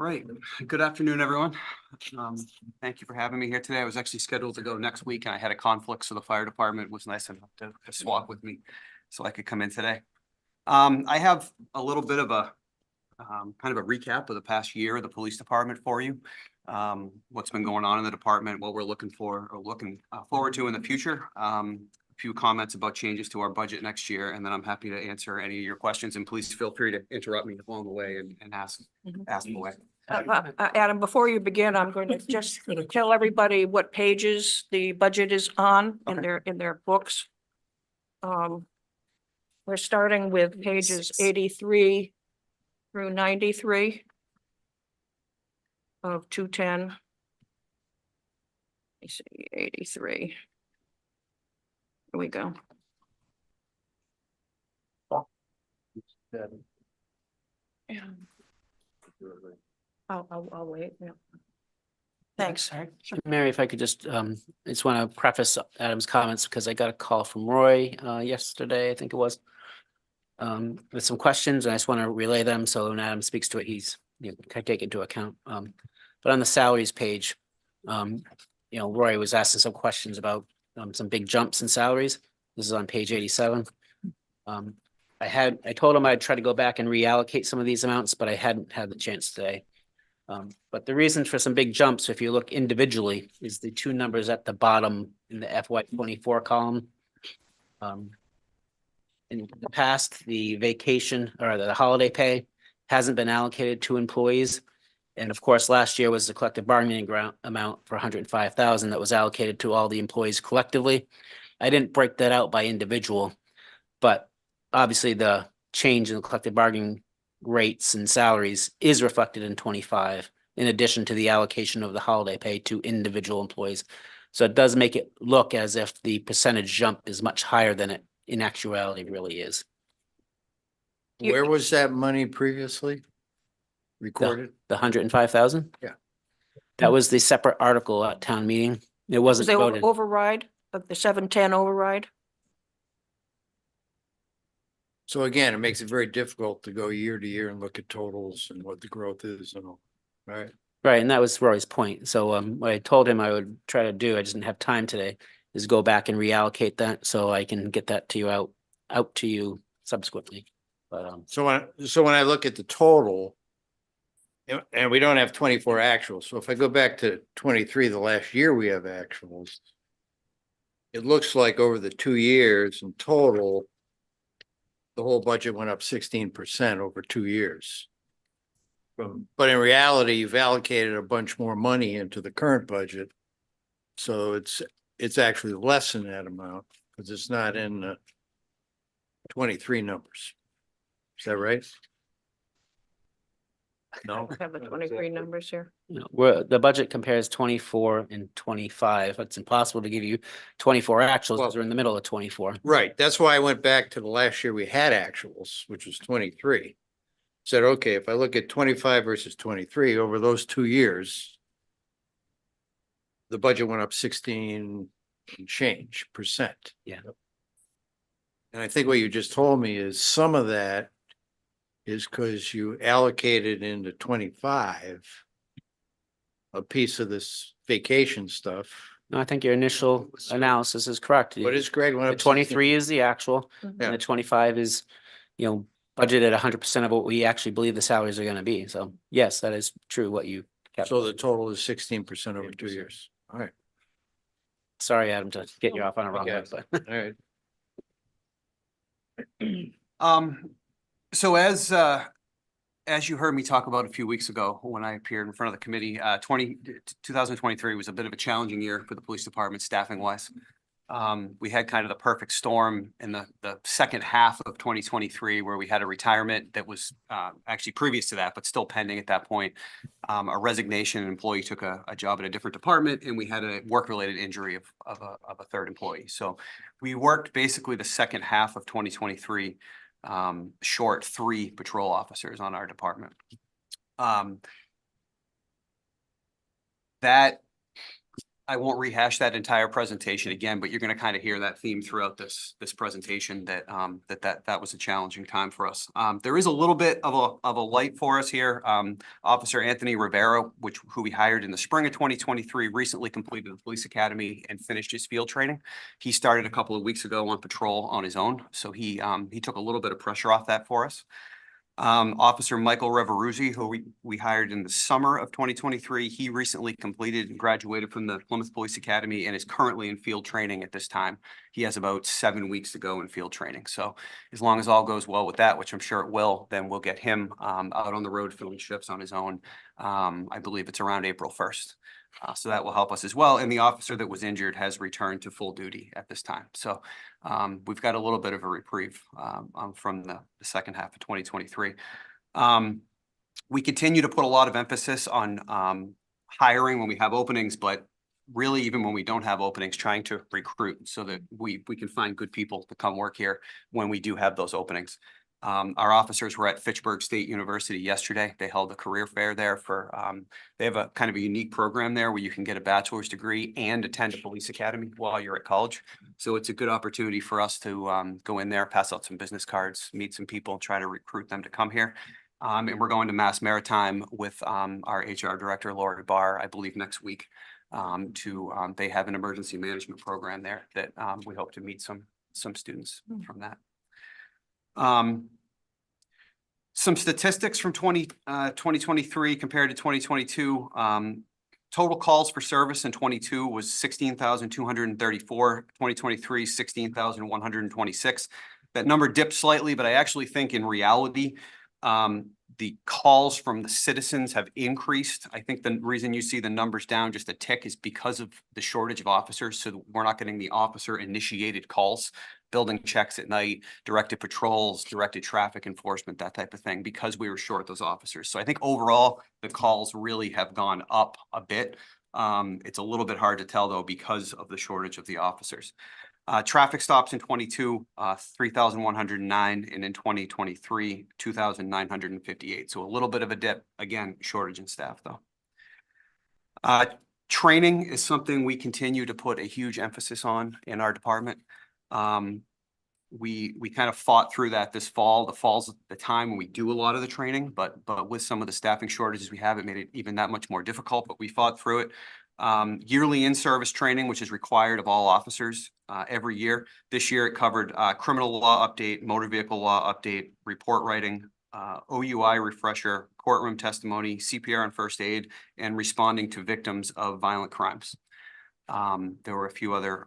Right. Good afternoon, everyone. Thank you for having me here today. I was actually scheduled to go next week and I had a conflict, so the fire department was nice enough to swap with me so I could come in today. I have a little bit of a kind of a recap of the past year of the police department for you. What's been going on in the department, what we're looking for or looking forward to in the future. A few comments about changes to our budget next year, and then I'm happy to answer any of your questions, and please feel free to interrupt me along the way and ask away. Adam, before you begin, I'm going to just tell everybody what pages the budget is on in their books. We're starting with pages 83 through 93 of 210. Let me see, 83. Here we go. Yeah. I'll wait. Yeah. Thanks. Mary, if I could just, I just want to preface Adam's comments because I got a call from Roy yesterday, I think it was, with some questions, and I just want to relay them. So when Adam speaks to it, he's, can take into account. But on the salaries page, Roy was asking some questions about some big jumps in salaries. This is on page 87. I told him I'd try to go back and reallocate some of these amounts, but I hadn't had the chance today. But the reason for some big jumps, if you look individually, is the two numbers at the bottom in the FY24 column. In the past, the vacation or the holiday pay hasn't been allocated to employees. And of course, last year was the collective bargaining amount for 105,000 that was allocated to all the employees collectively. I didn't break that out by individual, but obviously the change in the collective bargaining rates and salaries is reflected in 25, in addition to the allocation of the holiday pay to individual employees. So it does make it look as if the percentage jump is much higher than it in actuality really is. Where was that money previously recorded? The 105,000? Yeah. That was the separate article at town meeting. It Was wasn't the voted. override of the 710 override? So again, it makes it very difficult to go year to year and look at totals and what the growth is and all, right? Right, and that was Roy's point. So what I told him I would try to do, I just didn't have time today, is go back and reallocate that so I can get that to you out to you subsequently. But So when I look at the total, and we don't have 24 actuals, so if I go back to 23, the last year we have actuals, it looks like over the 2 years in total, the whole budget went up 16% over 2 years. But in reality, you've allocated a bunch more money into the current budget. So it's actually less than that amount because it's not in the 23 numbers. Is that right? No. I have the 23 numbers here. the budget compares 24 and 25. It's impossible to give you 24 actuals because we're in the middle of 24. Right. That's why I went back to the last year we had actuals, which was 23. Said, okay, if I look at 25 versus 23 over those 2 years, the budget went up 16 and change percent. Yeah. And I think what you just told me is some of that is because you allocated into 25 a piece of this vacation stuff. No, I think your initial analysis is correct. What is Greg? The 23 is the actual, Mhm. and the 25 is, budgeted 100% of what we actually believe the salaries are going to be. So yes, that is true what you kept. So the total is 16% over 2 years. All right, Sorry, Adam, to get you off on a wrong Okay. foot, but all right. So as you heard me talk about a few weeks ago when I appeared in front of the committee, 2023 was a bit of a challenging year for the police department staffing wise. We had kind of the perfect storm in the second half of 2023 where we had a retirement that was actually previous to that, but still pending at that point. A resignation, an employee took a job in a different department, and we had a work-related injury of a third employee. So we worked basically the second half of 2023 short 3 patrol officers on our department. That I won't rehash that entire presentation again, but you're going to kind of hear that theme throughout this presentation that that was a challenging time for us. There is a little bit of a light for us here. Officer Anthony Rivera, who we hired in the spring of 2023, recently completed the police academy and finished his field training. He started a couple of weeks ago on patrol on his own, so he took a little bit of pressure off that for us. Officer Michael Reveruzzi, who we hired in the summer of 2023, he recently completed and graduated from the Plymouth Police Academy and is currently in field training at this time. He has about 7 weeks to go in field training. So as long as all goes well with that, which I'm sure it will, then we'll get him out on the road filling shifts on his own. I believe it's around April 1st. So that will help us as well. And the officer that was injured has returned to full duty at this time. So we've got a little bit of a reprieve from the second half of 2023. We continue to put a lot of emphasis on hiring when we have openings, but really even when we don't have openings, trying to recruit so that we can find good people to come work here when we do have those openings. Our officers were at Fitchburg State University yesterday. They held a career fair there for, they have a kind of a unique program there where you can get a bachelor's degree and attend a police academy while you're at college. So it's a good opportunity for us to go in there, pass out some business cards, meet some people, try to recruit them to come here. And we're going to Mass Maritime with our HR director, Lori Barr, I believe next week. They have an emergency management program there that we hope to meet some students from that. Some statistics from 2023 compared to 2022. Total calls for service in 22 was 16,234. 2023, 16,126. That number dipped slightly, but I actually think in reality, the calls from the citizens have increased. I think the reason you see the numbers down just a tick is because of the shortage of officers. So we're not getting the officer initiated calls, building checks at night, directed patrols, directed traffic enforcement, that type of thing, because we were short those officers. So I think overall, the calls really have gone up a bit. It's a little bit hard to tell though, because of the shortage of the officers. Traffic stops in 22, 3,109, and in 2023, 2,958. So a little bit of a dip, again, shortage in staff though. Training is something we continue to put a huge emphasis on in our department. We kind of fought through that this fall. The fall's the time when we do a lot of the training, but with some of the staffing shortages we have, it made it even that much more difficult, but we fought through it. Yearly in-service training, which is required of all officers every year. This year it covered criminal law update, motor vehicle law update, report writing, OUI refresher, courtroom testimony, CPR and first aid, and responding to victims of violent crimes. There were a few other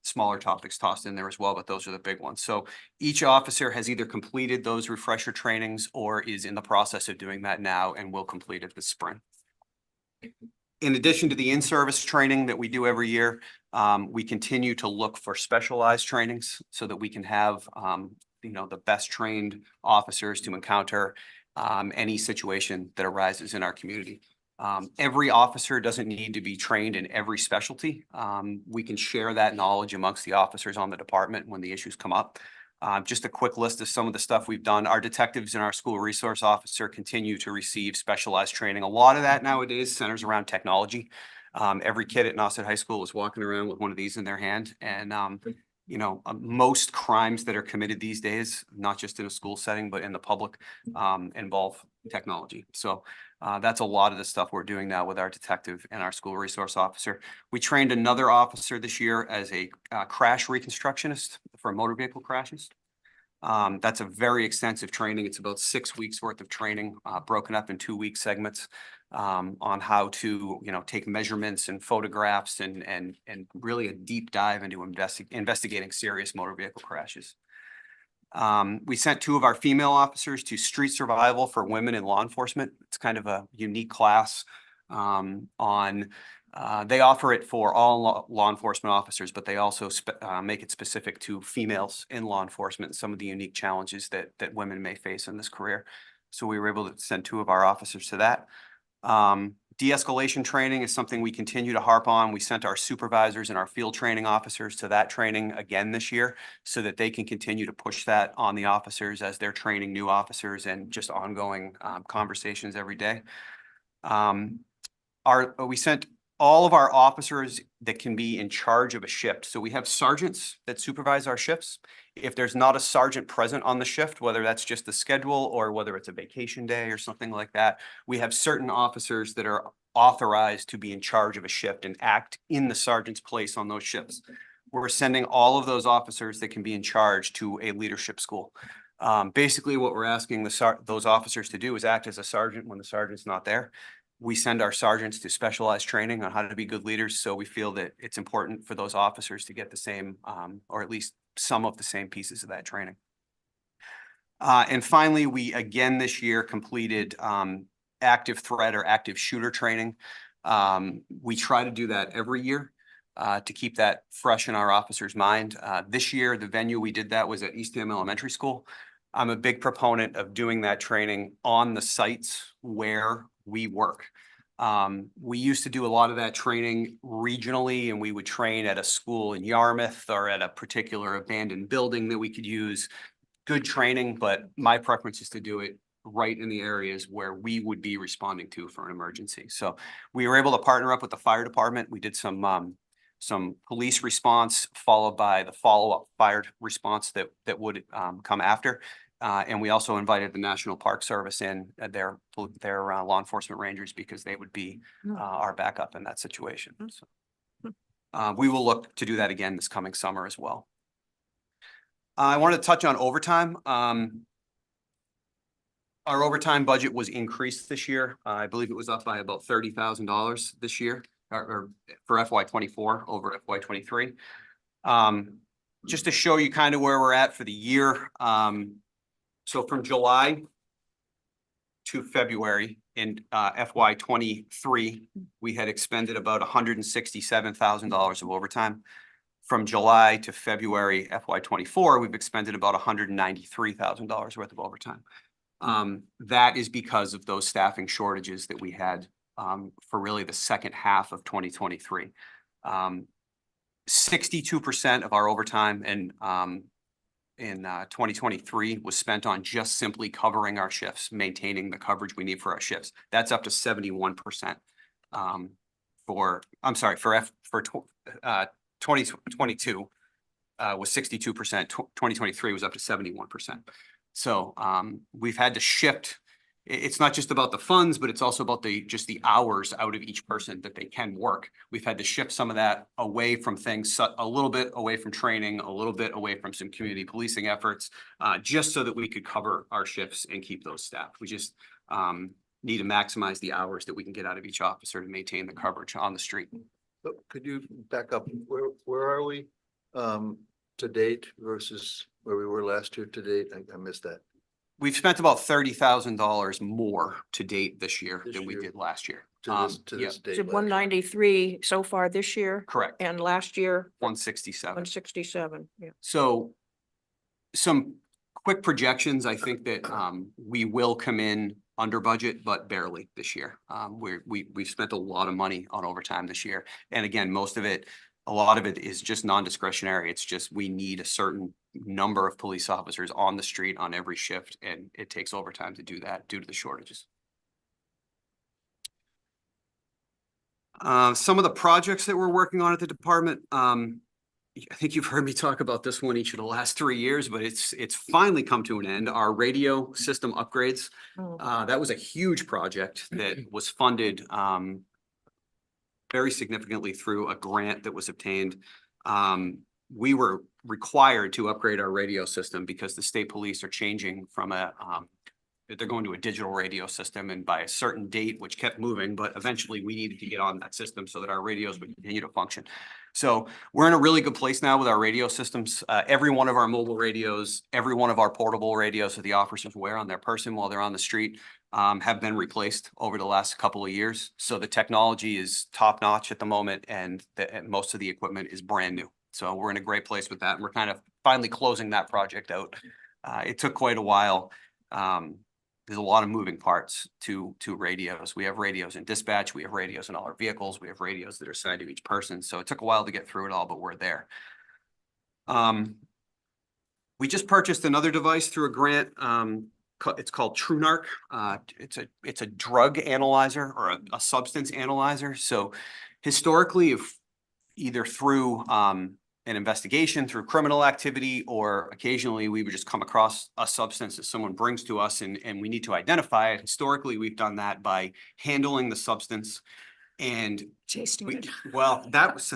smaller topics tossed in there as well, but those are the big ones. So each officer has either completed those refresher trainings or is in the process of doing that now and will complete it this spring. In addition to the in-service training that we do every year, we continue to look for specialized trainings so that we can have, the best trained officers to encounter any situation that arises in our community. Every officer doesn't need to be trained in every specialty. We can share that knowledge amongst the officers on the department when the issues come up. Just a quick list of some of the stuff we've done. Our detectives and our school resource officer continue to receive specialized training. A lot of that nowadays centers around technology. Every kid at Nauset High School is walking around with one of these in their hand. And, most crimes that are committed these days, not just in a school setting, but in the public, involve technology. So that's a lot of the stuff we're doing now with our detective and our school resource officer. We trained another officer this year as a crash reconstructionist for motor vehicle crashes. That's a very extensive training. It's about 6 weeks worth of training, broken up in 2-week segments, on how to, take measurements and photographs and really a deep dive into investigating serious motor vehicle crashes. We sent 2 of our female officers to street survival for women in law enforcement. It's kind of a unique class they offer it for all law enforcement officers, but they also make it specific to females in law enforcement and some of the unique challenges that women may face in this career. So we were able to send 2 of our officers to that. De-escalation training is something we continue to harp on. We sent our supervisors and our field training officers to that training again this year so that they can continue to push that on the officers as they're training new officers and just ongoing conversations every day. We sent all of our officers that can be in charge of a shift. So we have sergeants that supervise our shifts. If there's not a sergeant present on the shift, whether that's just the schedule or whether it's a vacation day or something like that, we have certain officers that are authorized to be in charge of a shift and act in the sergeant's place on those shifts. We're sending all of those officers that can be in charge to a leadership school. Basically, what we're asking those officers to do is act as a sergeant when the sergeant's not there. We send our sergeants to specialized training on how to be good leaders. So we feel that it's important for those officers to get the same, or at least some of the same pieces of that training. And finally, we again this year completed active threat or active shooter training. We try to do that every year to keep that fresh in our officers' mind. This year, the venue we did that was at Eastham Elementary School. I'm a big proponent of doing that training on the sites where we work. We used to do a lot of that training regionally, and we would train at a school in Yarmouth or at a particular abandoned building that we could use. Good training, but my preference is to do it right in the areas where we would be responding to for an emergency. So we were able to partner up with the fire department. We did some police response followed by the follow-up fire response that would come after. And we also invited the National Park Service in, their law enforcement rangers, because they would be our backup in that situation. So, we will look to do that again this coming summer as well. I wanted to touch on overtime. Our overtime budget was increased this year. I believe it was up by about $30,000 this year, or for FY24 over FY23. Just to show you kind of where we're at for the year. So from July to February in FY23, we had expended about $167,000 of overtime. From July to February FY24, we've expended about $193,000 worth of overtime. That is because of those staffing shortages that we had for really the second half of 2023. 62% of our overtime in 2023 was spent on just simply covering our shifts, maintaining the coverage we need for our shifts. That's up to 71% for 2022 was 62%. 2023 was up to 71%. So we've had to shift. It's not just about the funds, but it's also about just the hours out of each person that they can work. We've had to shift some of that away from things, a little bit away from training, a little bit away from some community policing efforts, just so that we could cover our shifts and keep those staffed. We just need to maximize the hours that we can get out of each officer to maintain the coverage on the street. Could you back up? Where are we to date versus where we were last year to date? I missed that. We've spent about $30,000 more to date this year This than we year. did last year. To this yeah, date. So last year. 193 so far this year, correct. and last year 167. 167. Yeah. So some quick projections, I think that we will come in under budget, but barely this year. We've spent a lot of money on overtime this year. And again, a lot of it is just non-discretionary. It's just we need a certain number of police officers on the street on every shift, and it takes overtime to do that due to the shortages. Some of the projects that we're working on at the department, I think you've heard me talk about this one each of the last 3 years, but it's finally come to an end. Our radio system upgrades. That was a huge project that was funded very significantly through a grant that was obtained. We were required to upgrade our radio system because the state police are changing from they're going to a digital radio system, and by a certain date, which kept moving, but eventually we needed to get on that system so that our radios would continue to function. So we're in a really good place now with our radio systems. Every one of our mobile radios, every one of our portable radios that the officers wear on their person while they're on the street have been replaced over the last couple of years. So the technology is top notch at the moment, and most of the equipment is brand new. So we're in a great place with that. And we're kind of finally closing that project out. It took quite a while. There's a lot of moving parts to radios. We have radios in dispatch. We have radios in all our vehicles. We have radios that are assigned to each person. So it took a while to get through it all, but we're there. We just purchased another device through a grant. it's called TrueNarc. It's a drug analyzer or a substance analyzer. So historically, if either through an investigation, through criminal activity, or occasionally we would just come across a substance that someone brings to us and we need to identify it. Historically, we've done that by handling the substance and Tasting we, it. well, that was,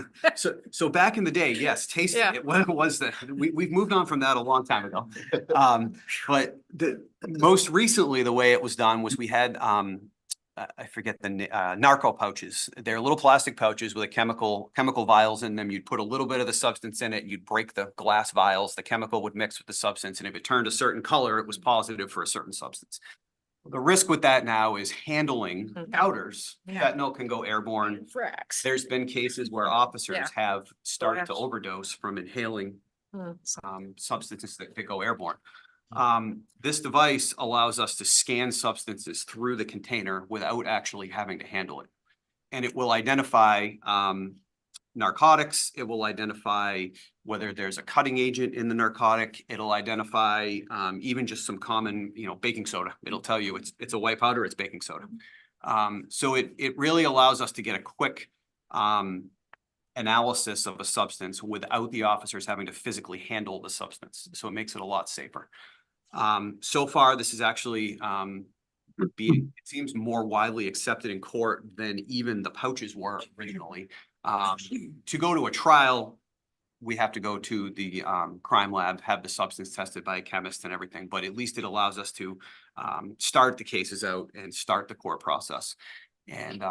so back in the day, yes, tasting Yeah. it, what was that? We've moved on from that a long time ago. But most recently, the way it was done was we had, I forget the narco pouches. They're little plastic pouches with a chemical vials in them. You'd put a little bit of the substance in it. You'd break the glass vials. The chemical would mix with the substance. And if it turned a certain color, it was positive for a certain substance. The risk with that now is handling Mhm. powders. Yeah. Fentanyl can go airborne. Frax. There's been cases where officers Yeah. have started to Yes. overdose from inhaling Mm. substances that go airborne. This device allows us to scan substances through the container without actually having to handle it. And it will identify narcotics. It will identify whether there's a cutting agent in the narcotic. It'll identify even just some common, baking soda. It'll tell you it's a white powder, it's baking soda. So it really allows us to get a quick analysis of a substance without the officers having to physically handle the substance. So it makes it a lot safer. So far, this is actually it seems more widely accepted in court than even the pouches were originally. To go to a trial, we have to go to the crime lab, have the substance tested by a chemist and everything, but at least it allows us to start the cases out and start the court process. And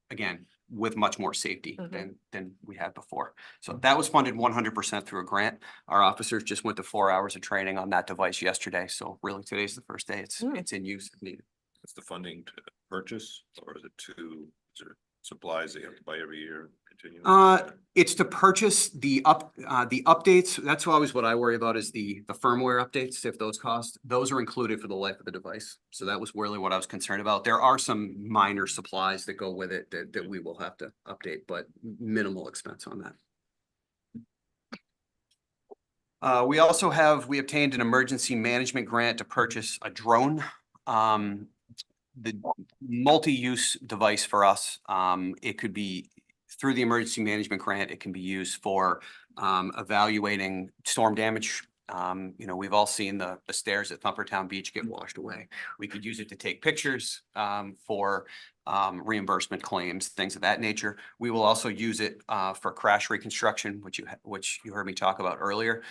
again, with much more safety than we had before. So that was funded 100% through a grant. Our officers just went to 4 hours of training on that device yesterday. So really today's the first day it's in use if needed. Is the funding to purchase or is it supplies that you have to buy every year? It's to purchase the updates. That's always what I worry about is the firmware updates. If those cost, those are included for the life of the device. So that was really what I was concerned about. There are some minor supplies that go with it that we will have to update, but minimal expense on that. We obtained an emergency management grant to purchase a drone. The multi-use device for us, it could be through the emergency management grant, it can be used for evaluating storm damage. We've all seen the stairs at Thumpertown Beach get washed away. We could use it to take pictures for reimbursement claims, things of that nature. We will also use it for crash reconstruction, which you heard me talk about earlier.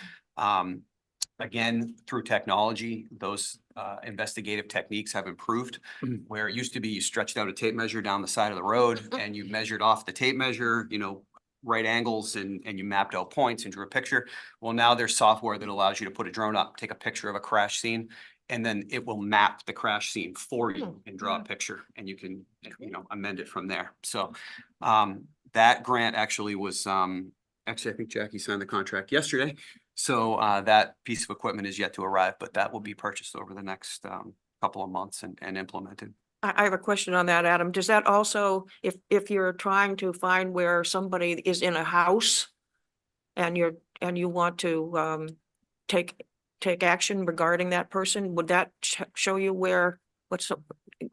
Again, through technology, those investigative techniques have improved. Where it used to be you stretched out a tape measure down the side of the road and you measured off the tape measure, right angles and you mapped out points and drew a picture. Well, now there's software that allows you to put a drone up, take a picture of a crash scene, and then it will map the crash scene for you and draw a picture and you can, amend it from there. So that grant actually was, I think Jackie signed the contract yesterday. So that piece of equipment is yet to arrive, but that will be purchased over the next couple of months and implemented. I have a question on that, Adam. Does that also, if you're trying to find where somebody is in a house and you want to take action regarding that person, would that show you what's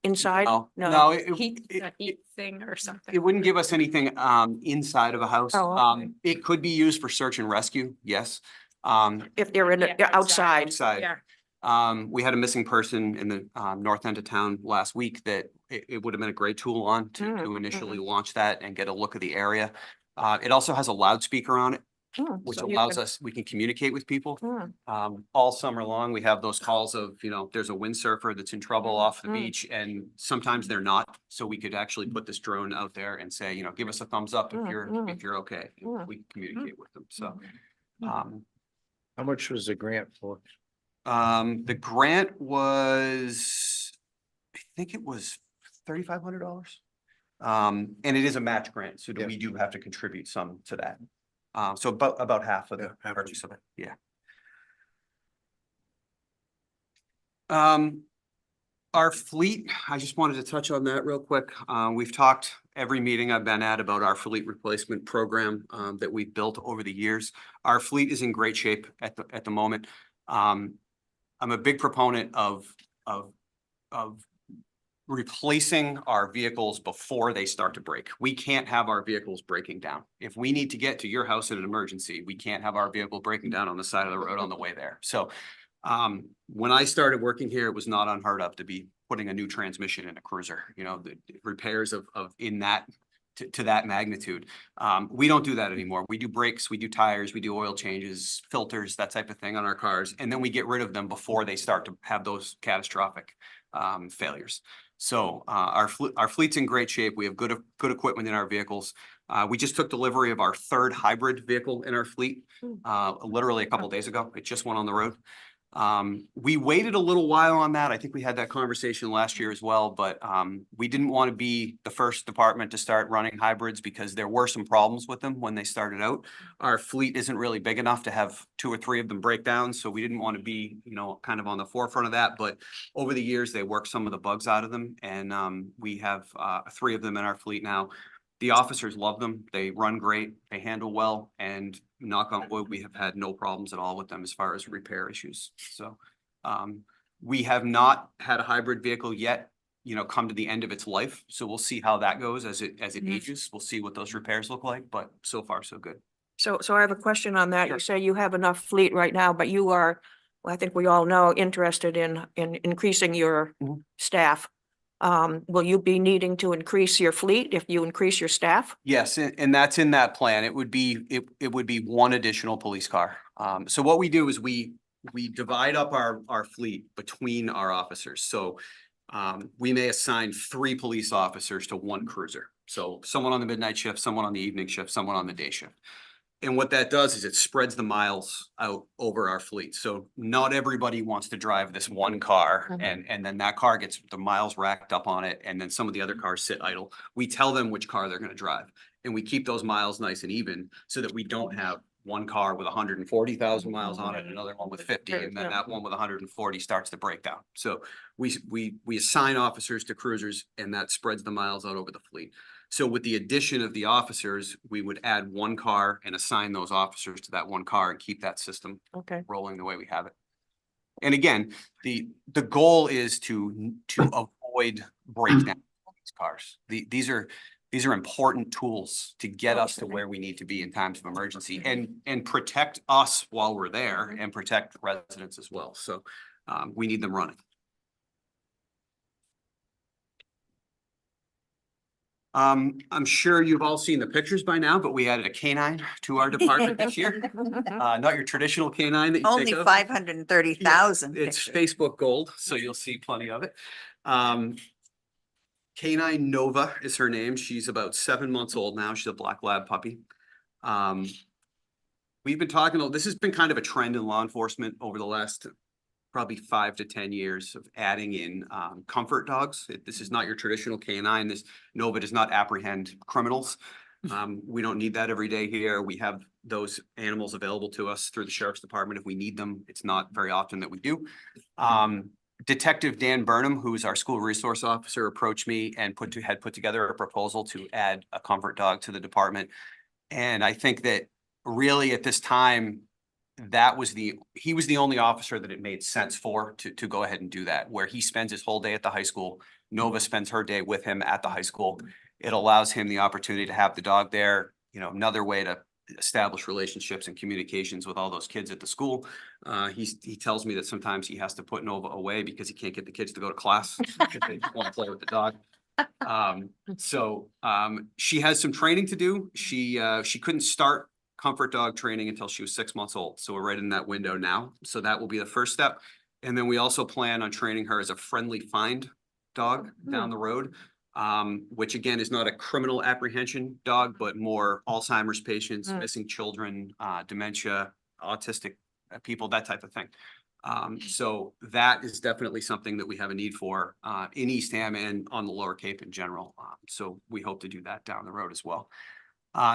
inside? No, Heat thing or something. it wouldn't give us anything inside of a house. Oh, okay. It could be used for search and rescue, yes. If they're Yeah, outside? Outside. Yeah. We had a missing person in the north end of town last week that it would have been a great tool on to initially launch that and get a look of the area. It also has a loudspeaker on it, which So you allows can- we can communicate with people. Hmm. All summer long, we have those calls of, there's a windsurfer that's in trouble off the Mm. beach and sometimes they're not. So we could actually put this drone out there and say, give us a thumbs up if you're okay. Mm. We can communicate with them. So, How much was the grant for? the grant was, I think it was $3,500. And it is a match grant, so Yeah. we do have to contribute some to that. So about half of the half of purchase of it, yeah. Our fleet, I just wanted to touch on that real quick. We've talked every meeting I've been at about our fleet replacement program that we've built over the years. Our fleet is in great shape at the moment. I'm a big proponent of replacing our vehicles before they start to break. We can't have our vehicles breaking down. If we need to get to your house in an emergency, we can't have our vehicle breaking down on the side of the road on the way there. So when I started working here, it was not unheard of to be putting a new transmission in a cruiser, you know, the repairs of in that to that magnitude. We don't do that anymore. We do brakes, we do tires, we do oil changes, filters, that type of thing on our cars. And then we get rid of them before they start to have those catastrophic failures. So our fleet's in great shape. We have good equipment in our vehicles. We just took delivery of our third hybrid vehicle in our fleet literally a couple days ago. It just went on the road. We waited a little while on that. I think we had that conversation last year as well, but we didn't want to be the first department to start running hybrids because there were some problems with them when they started out. Our fleet isn't really big enough to have 2 or 3 of them break down, so we didn't want to be, you know, kind of on the forefront of that. But over the years, they worked some of the bugs out of them, and we have 3 of them in our fleet now. The officers love them. They run great. They handle well, and knock on wood, we have had no problems at all with them as far as repair issues. So we have not had a hybrid vehicle yet, you know, come to the end of its life. So we'll see how that goes as it ages. We'll see what those repairs look like, but so far so good. So I have a question on that. Sure. You say you have enough fleet right now, but you are, well, I think we all know, interested in increasing your Mhm. staff. Will you be needing to increase your fleet if you increase your staff? Yes, and that's in that plan. It would be, it would be 1 additional police car. So what we do is we divide up our fleet between our officers. So we may assign 3 police officers to 1 cruiser. So someone on the midnight shift, someone on the evening shift, someone on the day shift. And what that does is it spreads the miles out over our fleet. So not everybody wants to drive this 1 car and then that car gets the miles racked up on it. And then some of the other cars sit idle. We tell them which car they're going to drive and we keep those miles nice and even so that we don't have 1 car with 140,000 miles on it, another one with 50, and then that one with 140 starts to break down. So we assign officers to cruisers and that spreads the miles out over the fleet. So with the addition of the officers, we would add 1 car and assign those officers to that 1 car and keep that system Okay. rolling the way we have it. And again, the goal is to avoid breakdown of these cars. These are important tools to get us to where we need to be in times of emergency and protect us while we're there and protect the residents as well. So we need them running. I'm sure you've all seen the pictures by now, but we added a canine to our department this year. Not your traditional canine that you Only think of. 530,000 It's pictures. Facebook Gold, so you'll see plenty of it. Canine Nova is her name. She's about 7 months old now. She's a black lab puppy. We've been talking, this has been kind of a trend in law enforcement over the last probably 5 to 10 years of adding in comfort dogs. This is not your traditional canine. This Nova does not apprehend criminals. We don't need that every day here. We have those animals available to us through the sheriff's department if we need them. It's not very often that we do. Detective Dan Burnham, who's our school resource officer, approached me and had put together a proposal to add a comfort dog to the department. And I think that really at this time, he was the only officer that it made sense for to go ahead and do that, where he spends his whole day at the high school. Nova spends her day with him at the high school. It allows him the opportunity to have the dog there, you know, another way to establish relationships and communications with all those kids at the school. He tells me that sometimes he has to put Nova away because he can't get the kids to go to class because they just want to play with the dog. She has some training to do. She couldn't start comfort dog training until she was 6 months old. So we're right in that window now. So that will be the first step. And then we also plan on training her as a friendly find dog down the road, which again is not a criminal apprehension dog, but more Alzheimer's patients, missing children, dementia, autistic people, that type of thing. So that is definitely something that we have a need for in Eastham and on the Lower Cape in general. So we hope to do that down the road as well.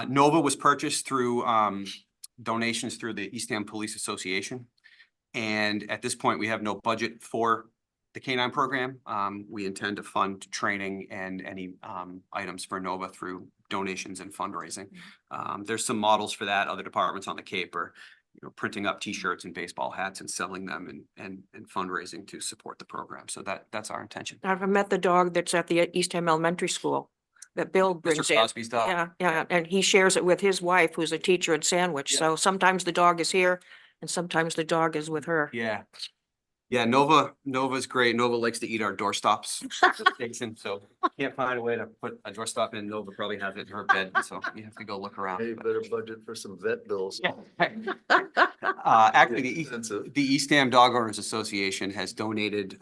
Nova was purchased through donations through the Eastham Police Association. And at this point, we have no budget for the canine program. We intend to fund training and any items for Nova through donations and fundraising. There's some models for that. Other departments on the Cape are printing up T-shirts and baseball hats and selling them and fundraising to support the program. So that's our intention. I've met the dog that's at the Eastham Elementary School that Bill brings Mr. in. Crosby's dog. Yeah, and he shares it with his wife, who's a teacher in Sandwich. Yeah. So sometimes the dog is here and sometimes the dog is with her. Yeah. Yeah, Nova's great. Nova likes to eat our doorstops. Jason, so can't find a way to put a doorstop in. Nova probably has it in her bed, so you have to go look around. Hey, but- better budget for some vet bills. Actually, the Expensive. the Eastham Dog Owners Association has donated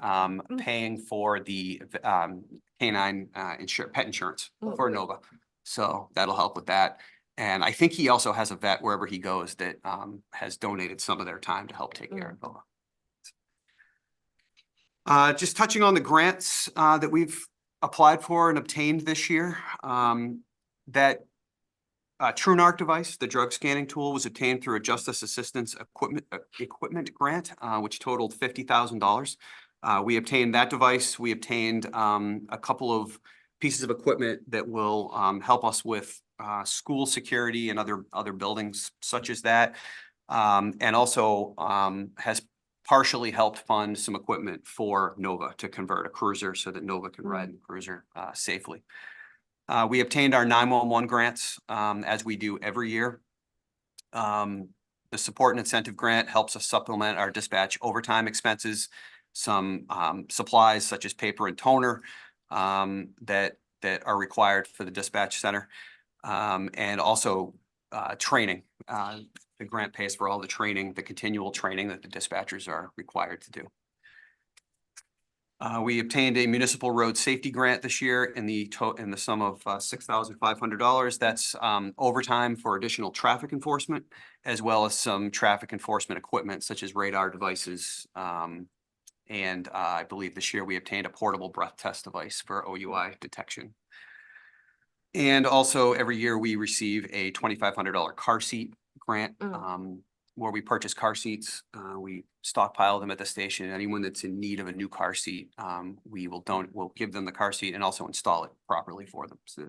paying for the canine pet insurance for Nova. So that'll help with that. And I think he also has a vet wherever he goes that has donated some of their time to help take care of Nova. Just touching on the grants that we've applied for and obtained this year. That TrueNarc device, the drug scanning tool, was obtained through a Justice Assistance Equipment Grant, which totaled $50,000. We obtained that device. We obtained a couple of pieces of equipment that will help us with school security and other buildings such as that. And also has partially helped fund some equipment for Nova to convert a cruiser so that Nova can ride the cruiser safely. We obtained our 911 grants as we do every year. The support and incentive grant helps us supplement our dispatch overtime expenses. Some supplies such as paper and toner that are required for the dispatch center. And also training. The grant pays for all the training, the continual training that the dispatchers are required to do. We obtained a municipal road safety grant this year in the sum of $6,500. That's overtime for additional traffic enforcement, as well as some traffic enforcement equipment such as radar devices. And I believe this year we obtained a portable breath test device for OUI detection. And also every year we receive a $2,500 car seat grant, where we purchase car seats. We stockpile them at the station. Anyone that's in need of a new car seat, we'll give them the car seat and also install it properly for them. So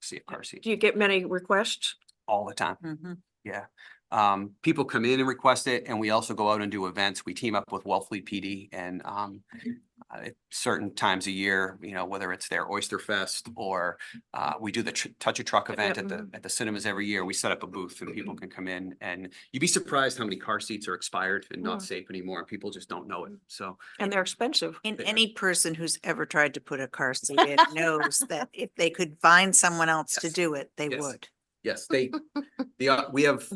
see a car seat Do you get many requests? all the time. Yeah. People come in and request it, and we also go out and do events. We team up with Wellfleet PD and at certain times a year, whether it's their Oyster Fest or we do the Touch a Truck event at the cinemas every year. We set up a booth and people can come in, and you'd be surprised how many car seats are expired and not safe anymore, and people just don't know it. So And they're expensive. And They are. any person who's ever tried to put a car seat in knows that if they could find someone else to Yes. do it, they Yes. would. yes, we have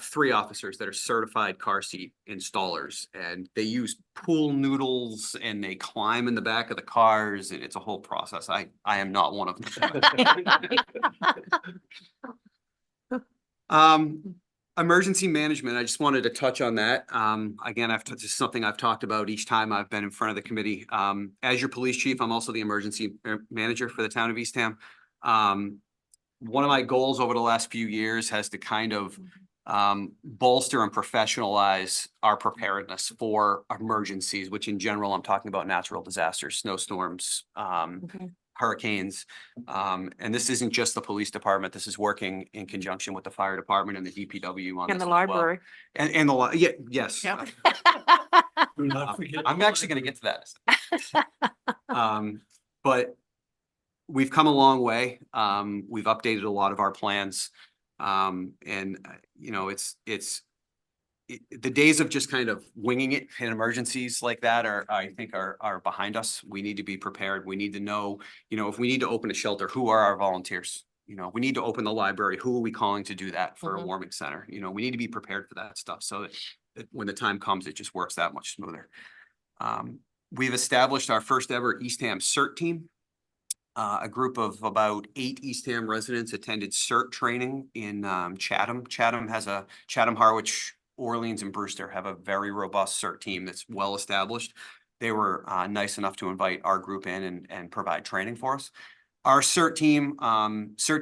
3 officers that are certified car seat installers, and they use pool noodles and they climb in the back of the cars, and it's a whole process. I am not one of them. Emergency management, I just wanted to touch on that. Again, this is something I've talked about each time I've been in front of the committee. As your police chief, I'm also the emergency manager for the town of Eastham. One of my goals over the last few years has to kind of bolster and professionalize our preparedness for emergencies, which in general, I'm talking about natural disasters, snowstorms, hurricanes. And this isn't just the police department. This is working in conjunction with the fire department and the DPW on In this the as well. library. And yes. Yep. I'm actually gonna get to that. But we've come a long way. We've updated a lot of our plans. The days of just kind of winging it in emergencies like that I think are behind us. We need to be prepared. We need to know, if we need to open a shelter, who are our volunteers? We need to open the library. Who are we calling to do that for a warming center? We need to be prepared for that stuff so that when the time comes, it just works that much smoother. We've established our first ever Eastham CERT team. A group of about 8 Eastham residents attended CERT training in Chatham. Chatham, Harwich, Orleans, and Brewster have a very robust CERT team that's well established. They were nice enough to invite our group in and provide training for us. Our CERT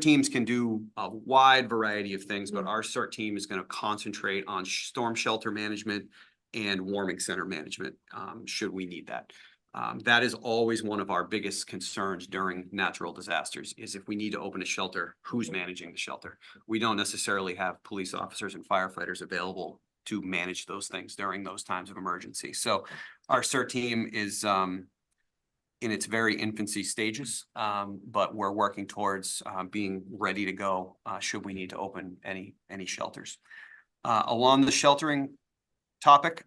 teams can do a wide variety of things, but our CERT team is going to concentrate on storm shelter management and warming center management, should we need that. That is always one of our biggest concerns during natural disasters, is if we need to open a shelter, who's managing the shelter? We don't necessarily have police officers and firefighters available to manage those things during those times of emergency. So our CERT team is in its very infancy stages, but we're working towards being ready to go should we need to open any shelters. Along the sheltering topic,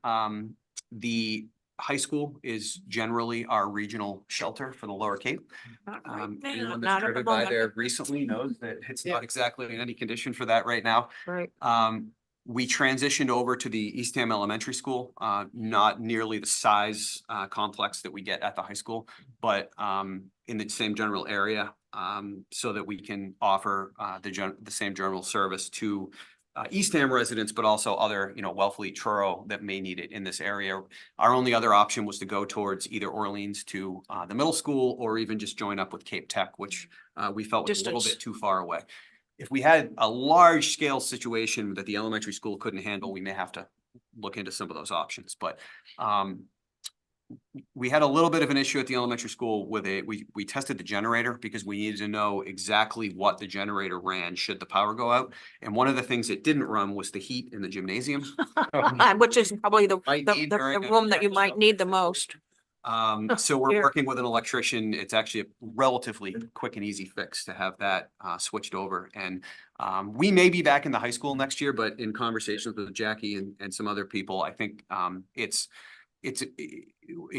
the high school is generally our regional shelter for the Lower Cape. Not right now, Anyone not that's at the driven by moment. there recently knows that it's not exactly in any condition for that right now. Right, We transitioned over to the Eastham Elementary School, not nearly the size complex that we get at the high school, but in the same general area, so that we can offer the same general service to Eastham residents, but also other, Wellfleet, Truro that may need it in this area. Our only other option was to go towards either Orleans to the middle school, or even just join up with Cape Tech, which we felt was a little Distance. bit too far away. If we had a large scale situation that the elementary school couldn't handle, we may have to look into some of those options, but we had a little bit of an issue at the elementary school with we tested the generator because we needed to know exactly what the generator ran should the power go out. And one of the things it didn't run was the heat in the gymnasium. which is probably the Might need during a room that you might shelter need the visit. most. So we're Here. working with an electrician. It's actually a relatively quick and easy fix to have that switched over. And we may be back in the high school next year, but in conversations with Jackie and some other people, I think it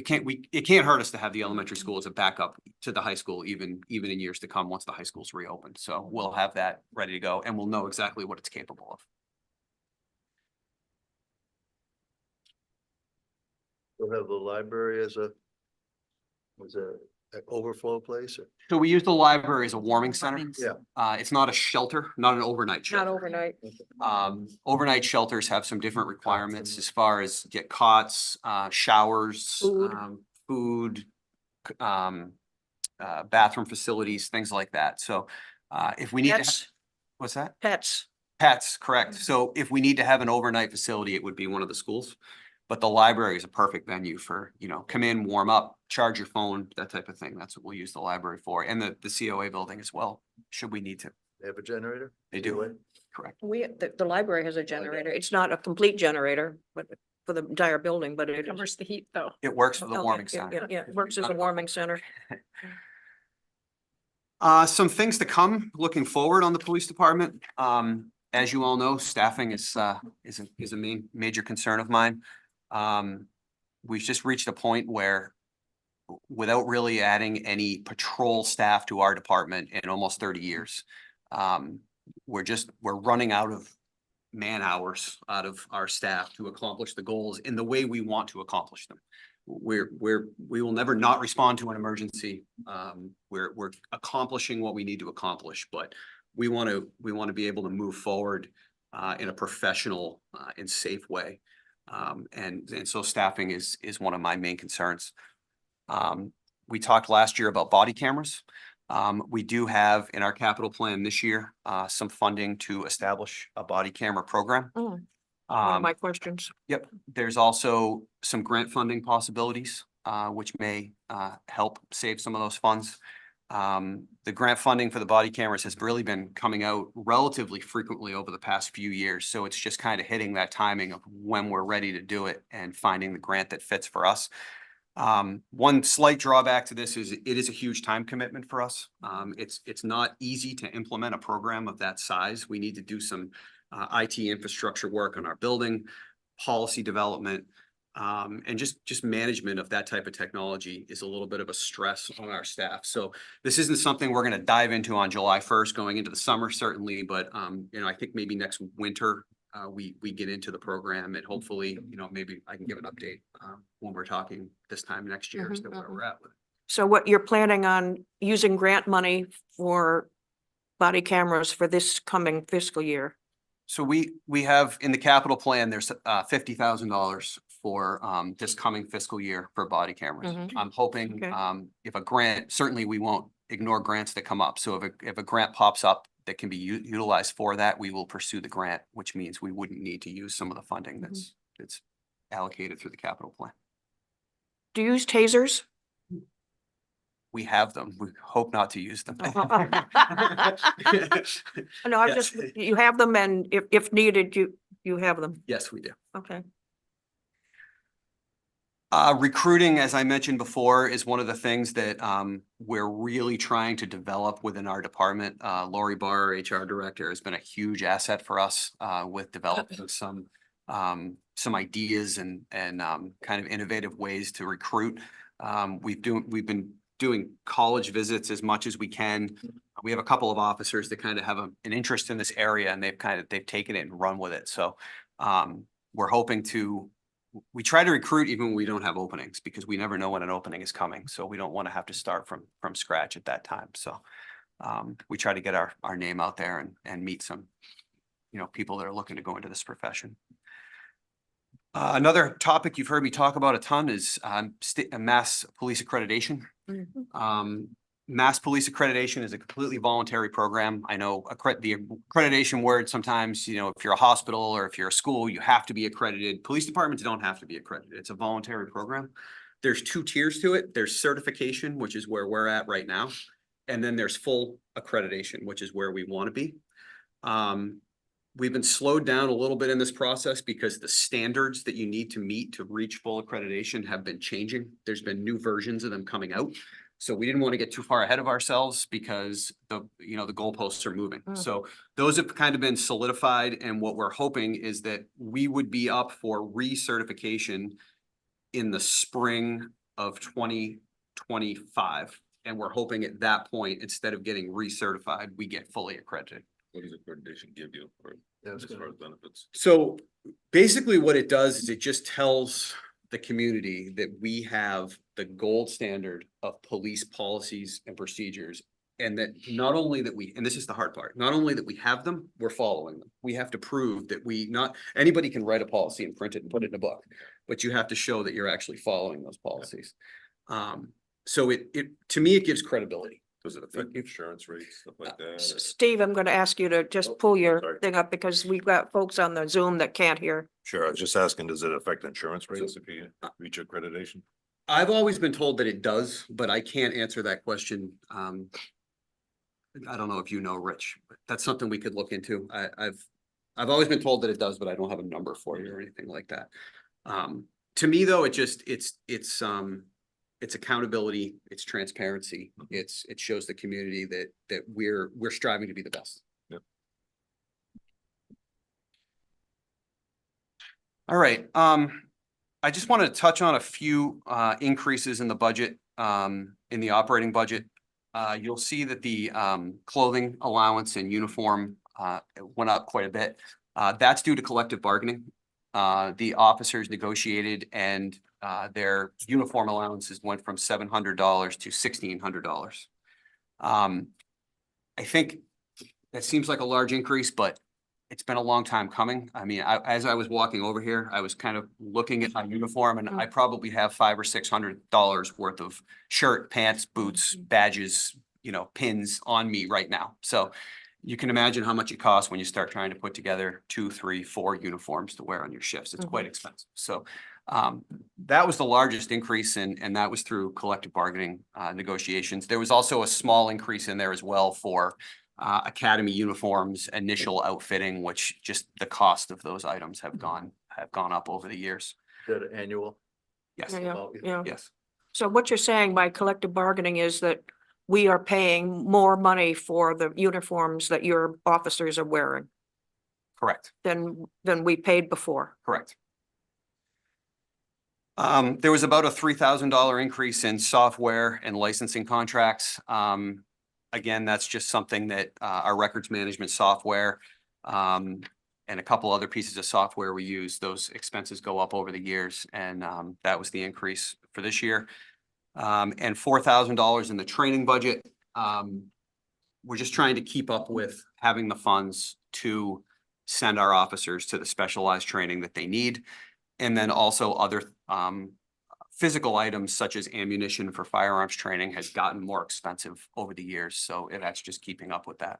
can't hurt us to have the elementary school as a backup to the high school, even in years to come, once the high school's reopened. So we'll have that ready to go, and we'll know exactly what it's capable of. We'll have the library as an overflow place. So we use the library as a warming center. Warming Yeah. It's not a shelter, not an overnight shelter. Not overnight. Overnight shelters have some different requirements as far as get cots, showers, Food. food, bathroom facilities, things like that. So, if we need to, Pets, what's that? pets. Pets, correct. So if we need to have an overnight facility, it would be one of the schools. But the library is a perfect venue for, come in, warm up, charge your phone, that type of thing. That's what we'll use the library for, and the COA building as well, should we need to. They have a generator? They do, Anyway, correct. The library has a generator. It's not a complete generator, but for the entire building, but it is. Covers the heat though. It works for the Okay, warming yeah, center. Yeah, it works as a warming center. Some things to come, looking forward on the police department. As you all know, staffing is a major concern of mine. We've just reached a point where, without really adding any patrol staff to our department in almost 30 years, we're running out of man hours out of our staff to accomplish the goals in the way we want to accomplish them. We will never not respond to an emergency. We're accomplishing what we need to accomplish, but we want to be able to move forward in a professional and safe way. And so staffing is one of my main concerns. We talked last year about body cameras. We do have in our capital plan this year some funding to establish a body camera program. Mm. One of my questions. Yep, there's also some grant funding possibilities, which may help save some of those funds. The grant funding for the body cameras has really been coming out relatively frequently over the past few years. So it's just kind of hitting that timing of when we're ready to do it and finding the grant that fits for us. One slight drawback to this is it is a huge time commitment for us. It's not easy to implement a program of that size. We need to do some IT infrastructure work on our building, policy development, and just management of that type of technology is a little bit of a stress on our staff. So this isn't something we're going to dive into on July 1st going into the summer, certainly, but I think maybe next winter we get into the program, and hopefully, maybe I can give an update when we're talking this time next year as to where we're at with it. So what you're planning on using grant money for body cameras for this coming fiscal year? So we have in the capital plan, there's $50,000 for this coming fiscal year for body cameras. Mhm. I'm hoping Okay. if a grant, certainly we won't ignore grants that come up. So if a grant pops up that can be utilized for that, we will pursue the grant, which means we wouldn't need to use some of the funding that's allocated through the capital plan. Do you use tasers? we have them. We hope not to use them. No, I just, you have them and if needed, you have them. Yes, we do. Okay. Recruiting, as I mentioned before, is one of the things that we're really trying to develop within our department. Lori Barr, HR director, has been a huge asset for us with developing some ideas and kind of innovative ways to recruit. We've been doing college visits as much as we can. We have a couple of officers that kind of have an interest in this area, and they've taken it and run with it. So we're hoping we try to recruit even when we don't have openings, because we never know when an opening is coming. So we don't want to have to start from scratch at that time. So we try to get our name out there and meet some, people that are looking to go into this profession. Another topic you've heard me talk about a ton is mass police accreditation. Mass police accreditation is a completely voluntary program. I know the accreditation word sometimes, if you're a hospital or if you're a school, you have to be accredited. Police departments don't have to be accredited. It's a voluntary program. There's 2 tiers to it. There's certification, which is where we're at right now. And then there's full accreditation, which is where we want to be. We've been slowed down a little bit in this process because the standards that you need to meet to reach full accreditation have been changing. There's been new versions of them coming out. So we didn't want to get too far ahead of ourselves because the goalposts are moving. So those have kind of been solidified. And what we're hoping is that we would be up for recertification in the spring of 2025. And we're hoping at that point, instead of getting recertified, we get fully accredited. What does accreditation give you for, Yeah, I was as gonna- far as benefits? So basically what it does is it just tells the community that we have the gold standard of police policies and procedures. And that not only that and this is the hard part, not only that we have them, we're following them. We have to prove that anybody can write a policy and print it and put it in a book, but you have to show that you're actually following those policies. So to me, it gives credibility. Does it affect insurance rates, stuff like that? or- Steve, I'm going to ask you to just pull your sorry. thing up because we've got folks on the Zoom that can't hear. Sure, I was just asking, does it affect insurance rates if you reach accreditation? I've always been told that it does, but I can't answer that question. I don't know if you know, Rich, but that's something we could look into. I've always been told that it does, but I don't have a number for you or anything like that. To me, though, it's accountability, it's transparency. It shows the community that we're striving to be the best. Yep. All right, I just want to touch on a few increases in the budget, in the operating budget. You'll see that the clothing allowance and uniform went up quite a bit. That's due to collective bargaining. The officers negotiated and their uniform allowances went from $700 to $1,600. I think that seems like a large increase, but it's been a long time coming. I mean, as I was walking over here, I was kind of looking at my uniform, and I probably have $500 or $600 worth of shirt, pants, boots, badges, pins on me right now. So you can imagine how much it costs when you start trying to put together 2, 3, 4 uniforms to wear on your shifts. It's quite expensive. So that was the largest increase, and that was through collective bargaining negotiations. There was also a small increase in there as well for academy uniforms, initial outfitting, which just the cost of those items have gone up over the years. Is that annual? Yes, Yeah. yes, So what you're saying by collective bargaining is that we are paying more money for the uniforms that your officers are wearing correct. than we paid before. Correct. There was about a $3,000 increase in software and licensing contracts. Again, that's just something that our records management software and a couple other pieces of software we use, those expenses go up over the years, and that was the increase for this year. And $4,000 in the training budget. We're just trying to keep up with having the funds to send our officers to the specialized training that they need. And then also other physical items such as ammunition for firearms training has gotten more expensive over the years. So that's just keeping up with that.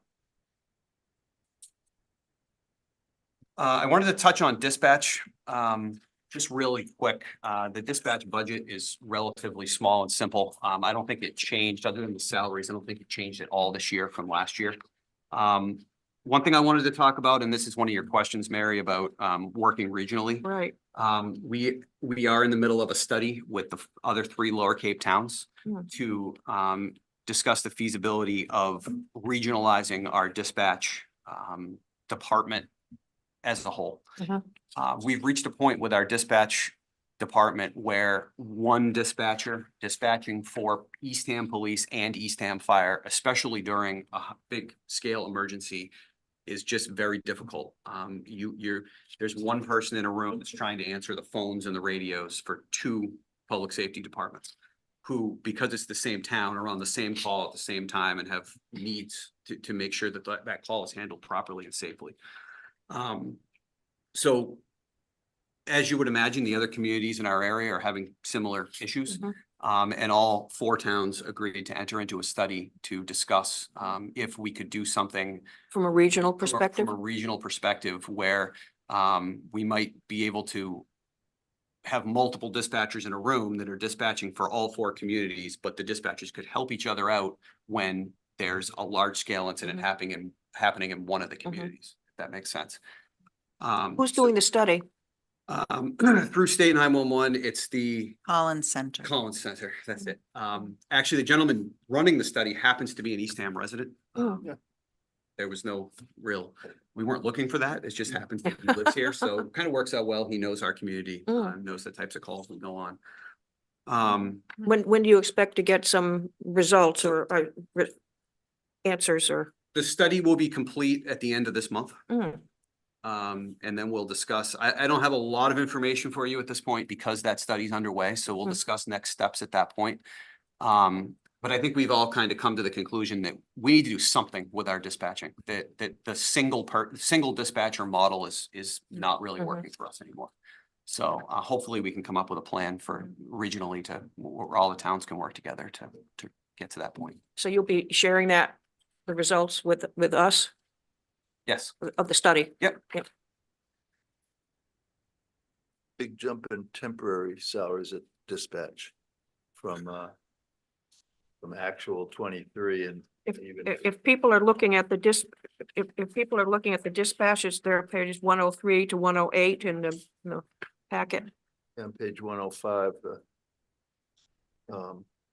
I wanted to touch on dispatch. Just really quick, the dispatch budget is relatively small and simple. I don't think it changed, other than the salaries, I don't think it changed at all this year from last year. One thing I wanted to talk about, and this is one of your questions, Mary, about working regionally. Right. We are in the middle of a study with the other 3 Lower Cape towns Hmm. to discuss the feasibility of regionalizing our dispatch department as a whole. Mhm. We've reached a point with our dispatch department where one dispatcher dispatching for Eastham Police and Eastham Fire, especially during a big scale emergency, is just very difficult. There's one person in a room that's trying to answer the phones and the radios for 2 public safety departments, who, because it's the same town, are on the same call at the same time and have needs to make sure that that call is handled properly and safely. So as you would imagine, the other communities in our area are having similar issues. Mhm. And all 4 towns agreed to enter into a study to discuss if we could do something From a regional from a- perspective? From a regional perspective where we might be able to have multiple dispatchers in a room that are dispatching for all 4 communities, but the dispatchers could help each other out when there's a large scale incident Mhm. happening in one of the communities, if that makes sense. Who's doing the study? Through state 911, it's the Collins Center. Collins Center, that's it. Actually, the gentleman running the study happens to be an Eastham resident. Oh. Yeah. There was no we weren't looking for that. It just happens that he lives here, so it kind of works out well. He knows our community, knows the types of calls we go on. When do you expect to get some results or answers or? The study will be complete at the end of this month. Mm. And then we'll discuss, I don't have a lot of information for you at this point because that study's underway, so we'll Mhm. discuss next steps at that point. But I think we've all kind of come to the conclusion that we need to do something with our dispatching, that the single dispatcher model is not really Mhm. working for us anymore. So hopefully we can come up with a plan for regionally where all the towns can work together to get to that point. So you'll be sharing the results with us Yes. of the study? Yep. Big jump in temporary salaries at dispatch from actual 23 and even. If people are looking at the if people are looking at the dispatches, they're pages 103 to 108 in the packet. On page 105,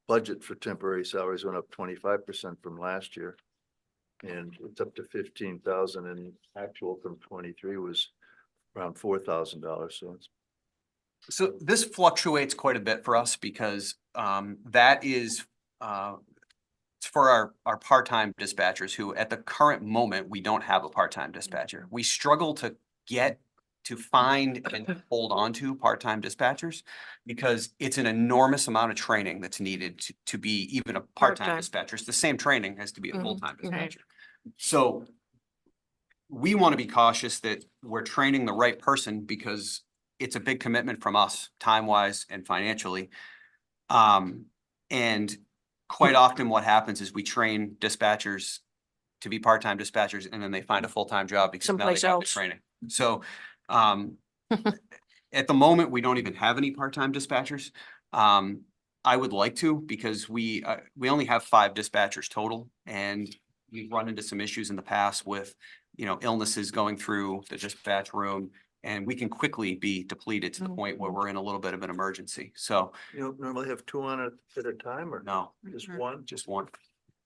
budget for temporary salaries went up 25% from last year. And it's up to 15,000 and actual from 23 was around $4,000. So this fluctuates quite a bit for us because that is it's for our part-time dispatchers who at the current moment, we don't have a part-time dispatcher. We struggle to find and hold on to part-time dispatchers because it's an enormous amount of training that's needed to be even a part-time Part-time. dispatcher. It's the same training as to be a Mhm, full-time mhm. dispatcher. So we want to be cautious that we're training the right person because it's a big commitment from us, time-wise and financially. And quite often what happens is we train dispatchers to be part-time dispatchers and then they find a full-time job because now they Someplace got the else. training. So, at the moment, we don't even have any part-time dispatchers. I would like to because we only have 5 dispatchers total and we've run into some issues in the past with, illnesses going through the dispatch room and we can quickly be depleted to the point where we're in a little bit of an emergency. So You don't normally have 2 on it at a time or no, just Mhm. one? just one.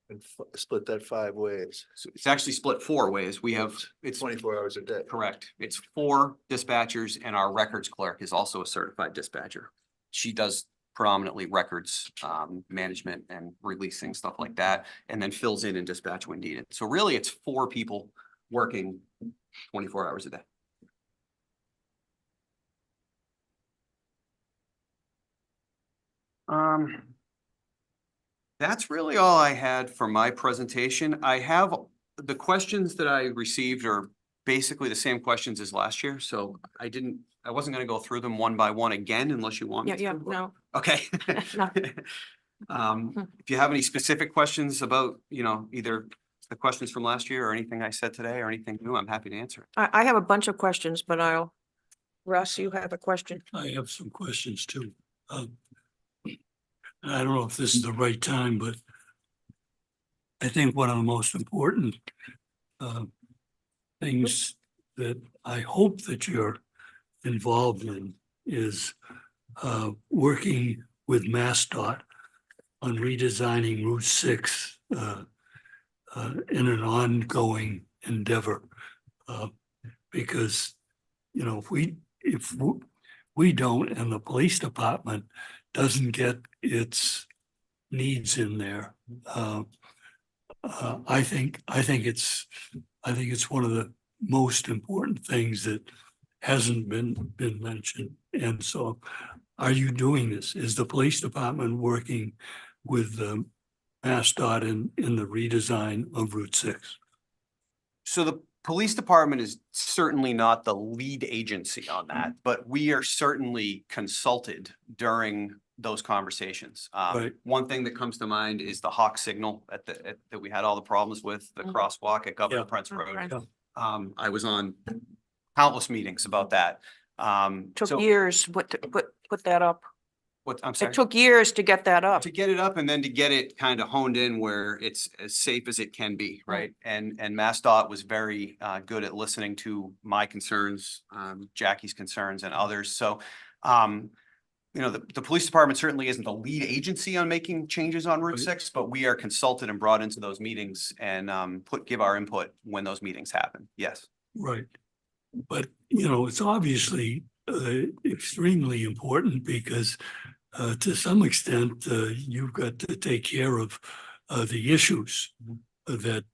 And split that 5 ways. So it's actually split 4 ways. We have, it's 24 hours a day. correct. It's 4 dispatchers and our records clerk is also a certified dispatcher. She does predominantly records, management and releasing, stuff like that, and then fills in dispatch when needed. So really, it's 4 people working 24 hours a day. That's really all I had for my presentation. I have the questions that I received are basically the same questions as last year, so I wasn't gonna go through them one by one again unless you want me Yeah, to. no. Okay. No. If you have any specific questions about, either the questions from last year or anything I said today or anything new, I'm happy to answer it. I have a bunch of questions, but Russ, you have a question? I have some questions too. I don't know if this is the right time, but I think one of the most important uh, things that I hope that you're involved in is working with MassDOT on redesigning Route 6 in an ongoing endeavor. Because, you know, if we don't, and the police department doesn't get its needs in there, I think it's one of the most important things that hasn't been mentioned. And so, are you doing this? Is the police department working with MassDOT in the redesign of Route 6? So the police department is certainly not the lead agency on that, but we are certainly consulted during those conversations. Right. One thing that comes to mind is the Hawk signal that we had all the problems with, the Mhm. crosswalk at Governor Yeah. Prince Road. Right. I was on countless meetings about that. Took So years, put that up. what, I'm sorry. It took years to get that up. To get it up and then to get it kind of honed in where it's as safe as it can be, right? And MassDOT was very good at listening to my concerns, Jackie's concerns and others. So, you know, the police department certainly isn't the lead agency on making changes on Route Right. 6, but we are consulted and brought into those meetings and give our input when those meetings happen. Yes. Right. But, you know, it's obviously extremely important because to some extent, you've got to take care of the issues that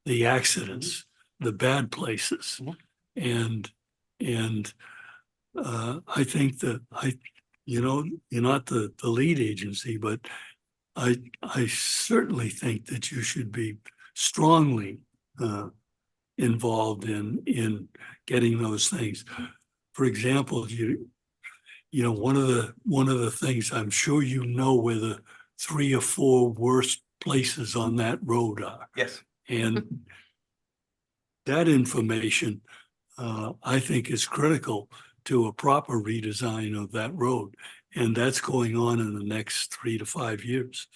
the accidents, the bad places. And I think that you know, you're not the lead agency, but I certainly think that you should be strongly involved in getting those things. For example, you know, one of the things I'm sure you know where the 3 or 4 worst places on that road are. Yes. And that information, I think is critical to a proper redesign of that road. And that's going on in the next 3 to 5 years.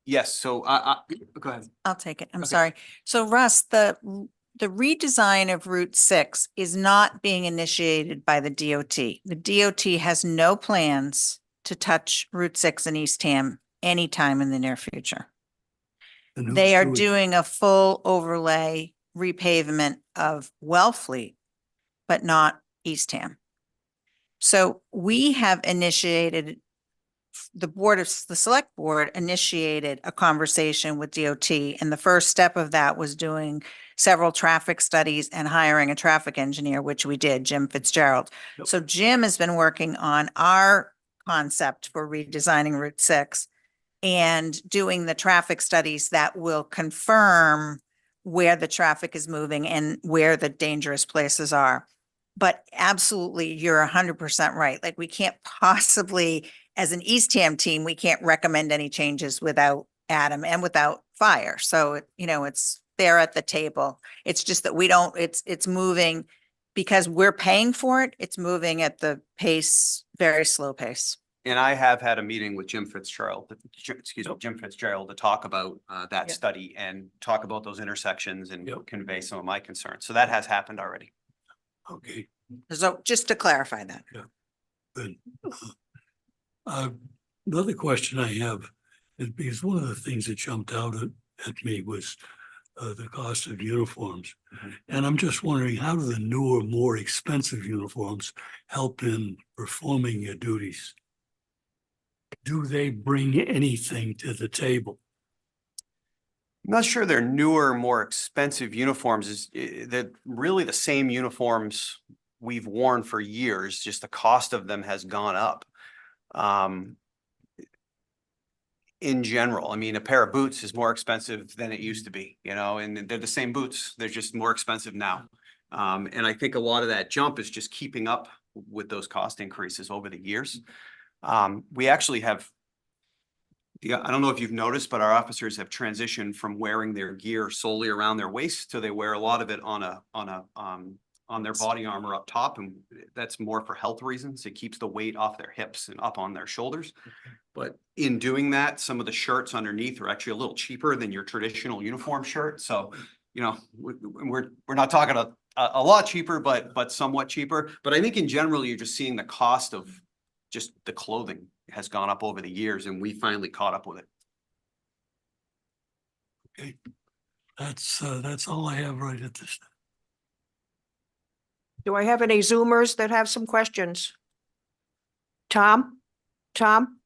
Yes. So go ahead. I'll take it. I'm Okay. sorry. So Russ, the redesign of Route 6 is not being initiated by the DOT. The DOT has no plans to touch Route 6 in Eastham anytime in the near future. And who's They are doing- doing a full overlay repavement of Wellfleet, but not Eastham. So we have initiated, the select board initiated a conversation with DOT. And the first step of that was doing several traffic studies and hiring a traffic engineer, which we did, Jim Fitzgerald. Yep. So Jim has been working on our concept for redesigning Route 6 and doing the traffic studies that will confirm where the traffic is moving and where the dangerous places are. But absolutely, you're 100% right. Like, we can't possibly, as an Eastham team, we can't recommend any changes without Adam and without fire. So, you know, it's there at the table. It's just that we don't, it's moving because we're paying for it. It's moving at the pace, very slow pace. And I have had a meeting with Jim Fitzgerald, Jim Fitzgerald to talk about that Yeah. study and talk about those intersections and Yep. convey some of my concerns. So that has happened already. Okay, So just to clarify that. good. Another question I have is because one of the things that jumped out at me was the cost of uniforms. Mhm. And I'm just wondering, how do the newer, more expensive uniforms help in performing your duties? Do they bring anything to the table? I'm not sure they're newer, more expensive uniforms. They're really the same uniforms we've worn for years, just the cost of them has gone up. In general, I mean, a pair of boots is more expensive than it used to be, you know, and they're the same boots. They're just more expensive now. And I think a lot of that jump is just keeping up with those cost increases over the years. We actually have, I don't know if you've noticed, but our officers have transitioned from wearing their gear solely around their waist to they wear a lot of it on on their body armor up top, and that's more for health reasons. It keeps the weight off their hips and up on their shoulders. But in doing that, some of the shirts underneath are actually a little cheaper than your traditional uniform shirt. So, you know, we're not talking a lot cheaper, but somewhat cheaper. But I think in general, you're just seeing the cost of just the clothing has gone up over the years, and we finally caught up with it. Okay. That's all I have right at this. Do I have any Zoomers that have some questions? Tom? Tom?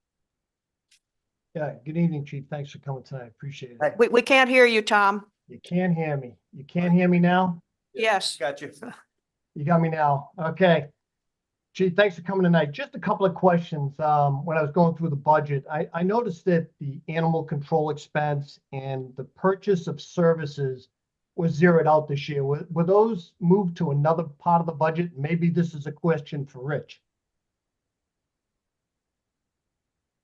Yeah, good evening, Chief. Thanks for coming tonight. Appreciate it. We can't hear you, Tom. You can't hear me. You can't hear me now? Yes. Got you. You got me now. Okay. Chief, thanks for coming tonight. Just a couple of questions. When I was going through the budget, I noticed that the animal control expense and the purchase of services was zeroed out this year. Were those moved to another part of the budget? Maybe this is a question for Rich.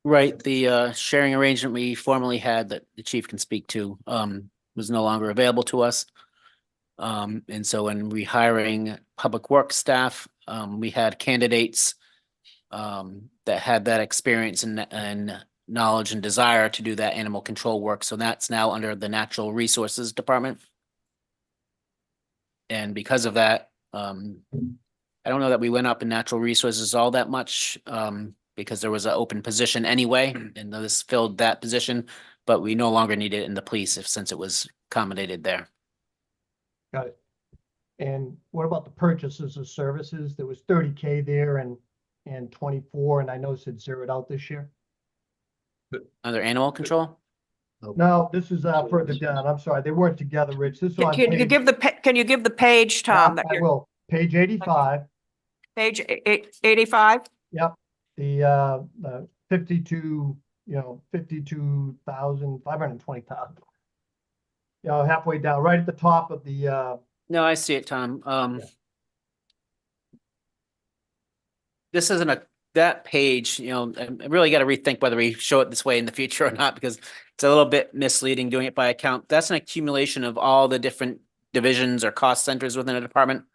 Right, the sharing arrangement we formerly had that the chief can speak to was no longer available to us. And so when rehiring public works staff, we had candidates that had that experience and knowledge and desire to do that animal control work. So that's now under the Natural Resources Department. And because of that, I don't know that we went up in natural resources all that much, because there was an open position anyway, and this filled that position, but we no longer need it in the police since it was accommodated there. Got it. And what about the purchases of services? There was 30K there and 24, and I noticed it zeroed out this year. Under animal control? No, this is further down. I'm sorry. They weren't together, Rich. This is on Can you give can you give the page, Tom? That I you're will. Page 85. page 85? Yep. The 52, 52,520,000. Halfway down, right at the top of the, No, I see it, Tom. This isn't that page, I really got to rethink whether we show it this way in the future or not, because it's a little bit misleading doing it by account. That's an accumulation of all the different divisions or cost centers within a department.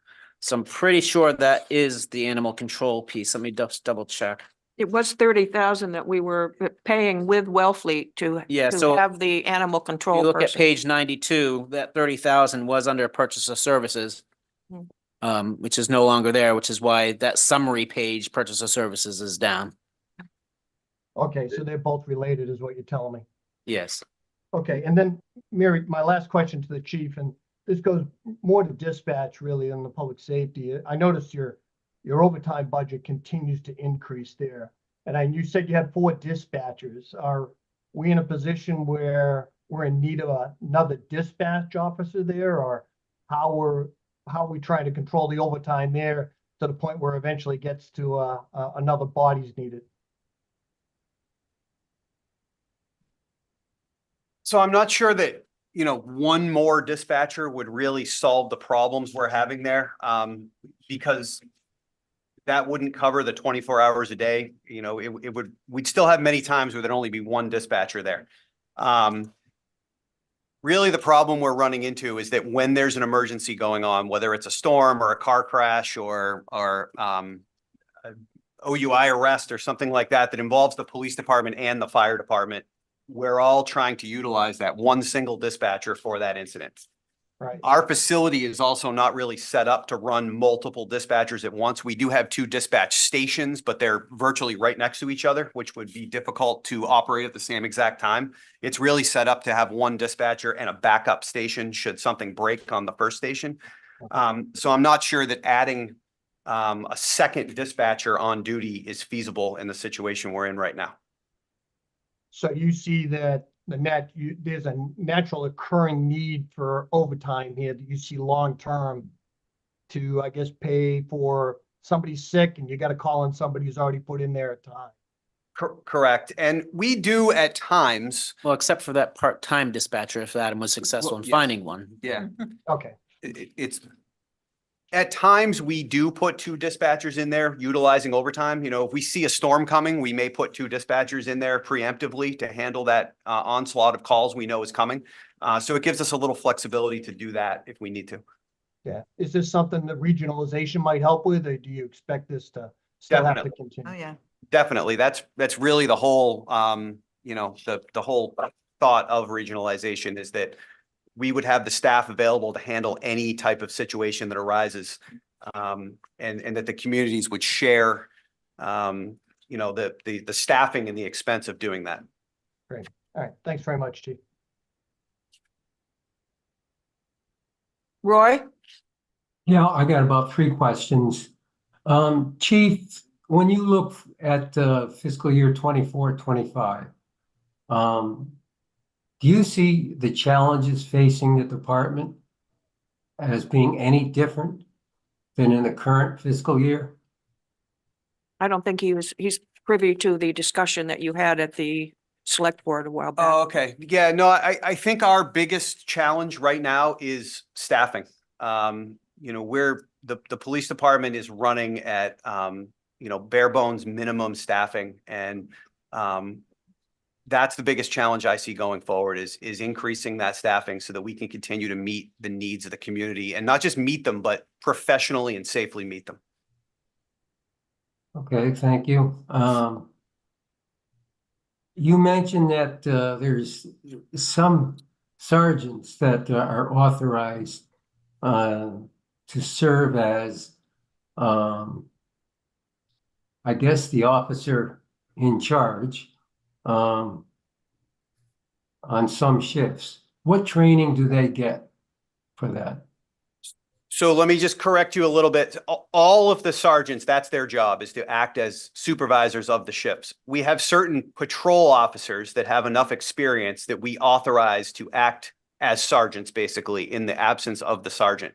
So I'm pretty sure that is the animal control piece. Let me just double check. It was 30,000 that we were paying with Wellfleet to So have the animal you control look at person. page 92, that 30,000 was under purchase of services. Which is no longer there, which is why that summary page, purchase of services, is down. okay, so they're both related is what you're telling me. Yes. Okay, and then Mary, my last question to the chief, and this goes more to dispatch really than the public safety. I noticed your overtime budget continues to increase there. And you said you had 4 dispatchers. Are we in a position where we're in need of another dispatch officer there, or how are we trying to control the overtime there to the point where eventually gets to another body's needed? So I'm not sure that, one more dispatcher would really solve the problems we're having there. Because that wouldn't cover the 24 hours a day. We'd still have many times where there'd only be one dispatcher there. Really, the problem we're running into is that when there's an emergency going on, whether it's a storm or a car crash or OUI arrest or something like that, that involves the police department and the fire department, we're all trying to utilize that one single dispatcher for that incident. Right. Our facility is also not really set up to run multiple dispatchers at once. We do have 2 dispatch stations, but they're virtually right next to each other, which would be difficult to operate at the same exact time. It's really set up to have one dispatcher and a backup station should something break on the first station. So I'm not sure that adding a second dispatcher on duty is feasible in the situation we're in right now. So you see that there's a natural occurring need for overtime here that you see long-term to, I guess, pay for somebody sick and you got to call in somebody who's already put in there a time. Correct. And we do at times. Well, except for that part-time dispatcher, if Adam was successful in yes. finding one. Yeah. Okay. It's at times we do put 2 dispatchers in there utilizing overtime. If we see a storm coming, we may put 2 dispatchers in there preemptively to handle that onslaught of calls we know is coming. So it gives us a little flexibility to do that if we need to. Yeah. Is this something that regionalization might help with, or do you expect this to still have to Definitely. continue? Oh, yeah. Definitely. That's really the whole, you know, the whole thought of regionalization is that we would have the staff available to handle any type of situation that arises. And that the communities would share, you know, the staffing and the expense of doing that. All right. Thanks very much, Chief. Roy? Yeah, I got about 3 questions. Chief, when you look at fiscal year 24-25, do you see the challenges facing the department as being any different than in the current fiscal year? I don't think he's privy to the discussion that you had at the select board a while back. Oh, okay. Yeah, no, I think our biggest challenge right now is staffing. You know, the police department is running at, you know, bare bones minimum staffing. And that's the biggest challenge I see going forward is increasing that staffing so that we can continue to meet the needs of the community and not just meet them, but professionally and safely meet them. Okay, thank you. You mentioned that there's some sergeants that are authorized to serve as, I guess, the officer in charge on some shifts. What training do they get for that? So let me just correct you a little bit. All of the sergeants, that's their job, is to act as supervisors of the shifts. We have certain patrol officers that have enough experience that we authorize to act as sergeants, basically, in the absence of the sergeant.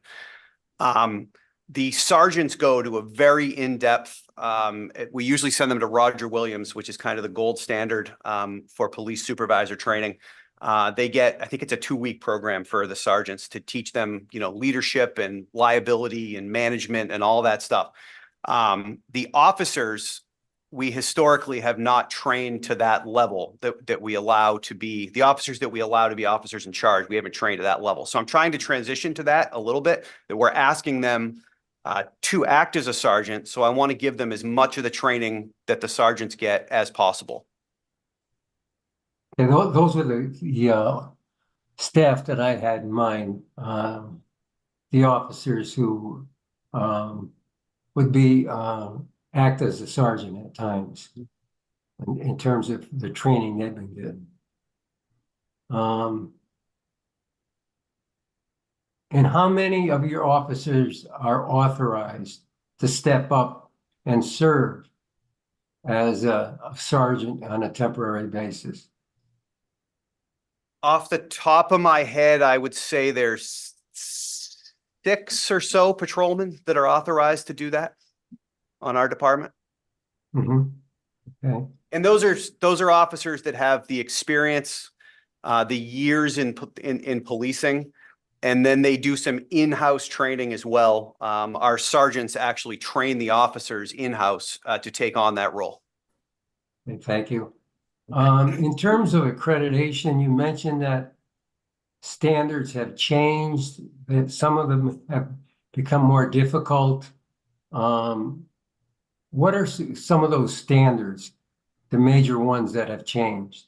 The sergeants go to a very in-depth, we usually send them to Roger Williams, which is kind of the gold standard for police supervisor training. They get, I think it's a 2-week program for the sergeants to teach them, you know, leadership and liability and management and all that stuff. The officers, we historically have not trained to that level that we allow to be, the officers that we allow to be officers in charge, we haven't trained to that level. So I'm trying to transition to that a little bit, that we're asking them to act as a sergeant. So I want to give them as much of the training that the sergeants get as possible. And those were the staff that I had in mind, the officers who would be act as a sergeant at times in terms of the training they've been given. And how many of your officers are authorized to step up and serve as a sergeant on a temporary basis? Off the top of my head, I would say there's 6 or so patrolmen that are authorized to do that on our department. Mm-hmm. Okay. And those are officers that have the experience, the years in policing, and then they do some in-house training as well. Our sergeants actually train the officers in-house to take on that role. Okay, thank you. In terms of accreditation, you mentioned that standards have changed, that some of them have become more difficult. What are some of those standards, the major ones that have changed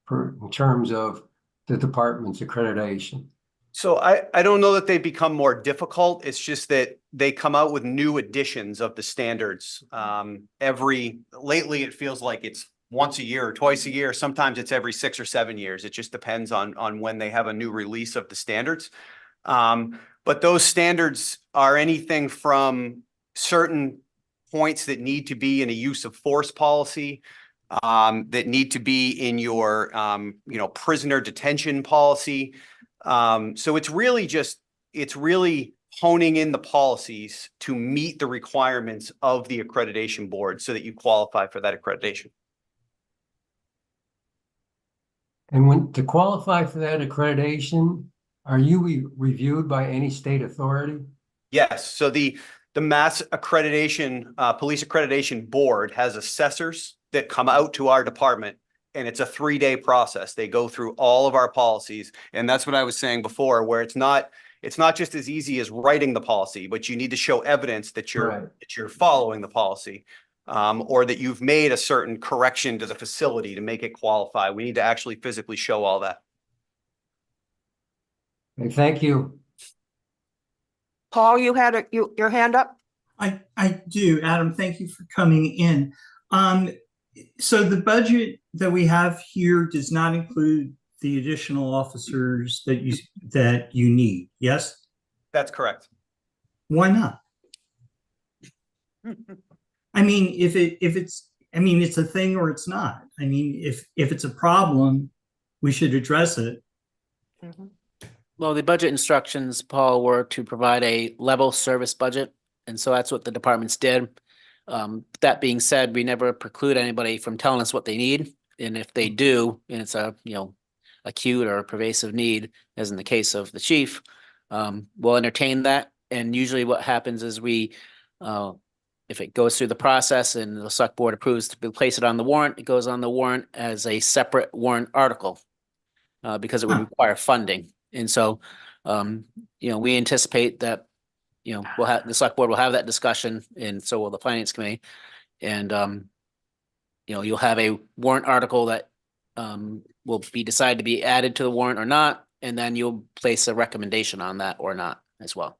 in terms of the department's accreditation? So I don't know that they become more difficult. It's just that they come out with new editions of the standards. Lately it feels like it's once a year or twice a year. Sometimes it's every 6 or 7 years. It just depends on when they have a new release of the standards. But those standards are anything from certain points that need to be in a use of force policy, that need to be in your, you know, prisoner detention policy. So it's really honing in the policies to meet the requirements of the accreditation board so that you qualify for that accreditation. And to qualify for that accreditation, are you reviewed by any state authority? Yes. So the Mass Accreditation, Police Accreditation Board has assessors that come out to our department, and it's a 3-day process. They go through all of our policies. And that's what I was saying before, where it's not it's not just as easy as writing the policy, but you need to show evidence that Right. you're following the policy. Or that you've made a certain correction to the facility to make it qualify. We need to actually physically show all that. Okay, thank you. Paul, you had your hand up? I do, Adam, thank you for coming in. So the budget that we have here does not include the additional officers that you need, yes? That's correct. Why not? I mean, it's a thing or it's not. I mean, if it's a problem, we should address it. Well, the budget instructions, Paul, were to provide a level service budget, and so that's what the departments did. That being said, we never preclude anybody from telling us what they need, and if they do, and it's a, acute or pervasive need, as in the case of the chief, we'll entertain that, and usually what happens is we, if it goes through the process and the select board approves to place it on the warrant, it goes on the warrant as a separate warrant article, because it would require funding. And so, we anticipate that, the select board will have that discussion, and so will the finance committee. And, you'll have a warrant article that will be decided to be added to the warrant or not, and then you'll place a recommendation on that or not as well.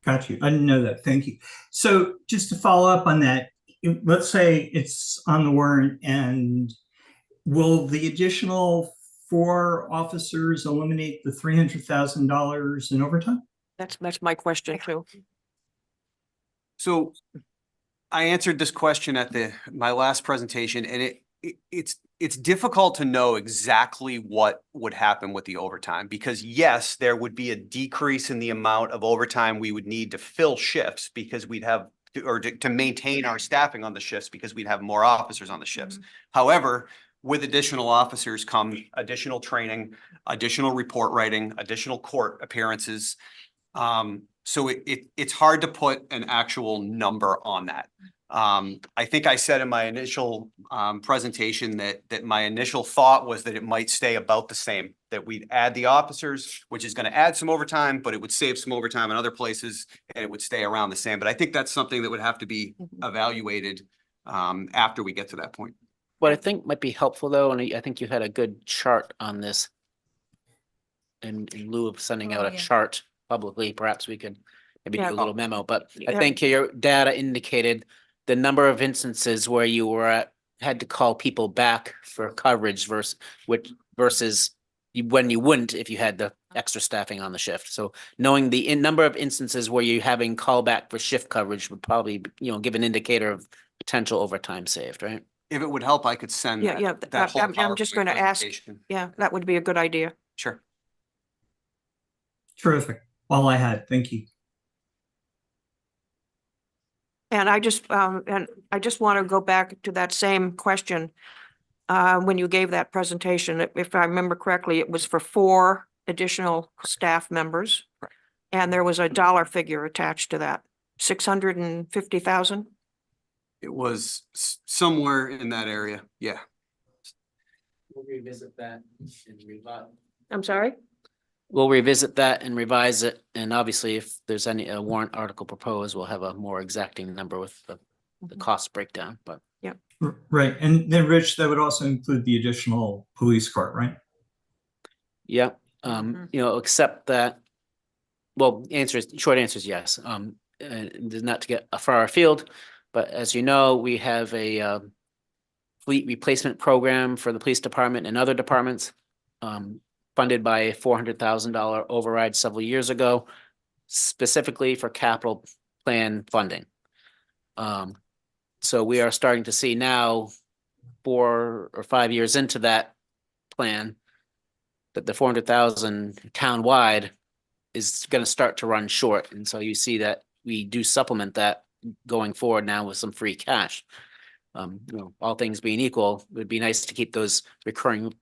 Got you. I didn't know that. Thank you. So just to follow up on that, let's say it's on the warrant, and will the additional 4 officers eliminate the $300,000 in overtime? That's my question too. So I answered this question at my last presentation, and it's difficult to know exactly what would happen with the overtime, because yes, there would be a decrease in the amount of overtime we would need to fill shifts because we'd have, or to maintain our staffing on the shifts because we'd have more officers on the shifts. However, with additional officers come additional training, additional report writing, additional court appearances. So it's hard to put an actual number on that. I think I said in my initial presentation that my initial thought was that it might stay about the same, that we'd add the officers, which is going to add some overtime, but it would save some overtime in other places, and it would stay around the same. But I think that's something that would have to be evaluated after we get to that point. What I think might be helpful though, and I think you had a good chart on this, in lieu of sending out a chart publicly, perhaps we could maybe do a little memo, but I think your data indicated the number of instances where you had to call people back for coverage versus when you wouldn't if you had the extra staffing on the shift. So knowing the number of instances where you're having callback for shift coverage would probably, give an indicator of potential overtime saved, right? If it would help, I could send that whole I'm just PowerPoint going to ask. presentation. Yeah, that would be a good idea. Sure. Terrific. All I had. Thank you. And I just want to go back to that same question. When you gave that presentation, if I remember correctly, it was for 4 additional staff members. And there was a dollar figure attached to that, 650,000. It was somewhere in that area. Yeah. We'll revisit that and revise. I'm sorry? We'll revisit that and revise it, and obviously if there's any warrant article proposed, we'll have a more exacting number with the cost breakdown, but. Right. And then Rich, that would also include the additional police court, right? Yeah, except that, well, short answer is yes. Not to get far afield, but as you know, we have a fleet replacement program for the police department and other departments, funded by a $400,000 override several years ago, specifically for capital plan funding. So we are starting to see now, 4 or 5 years into that plan, that the 400,000 town-wide is going to start to run short. And so you see that we do supplement that going forward now with some free cash. All things being equal, it would be nice to keep those recurring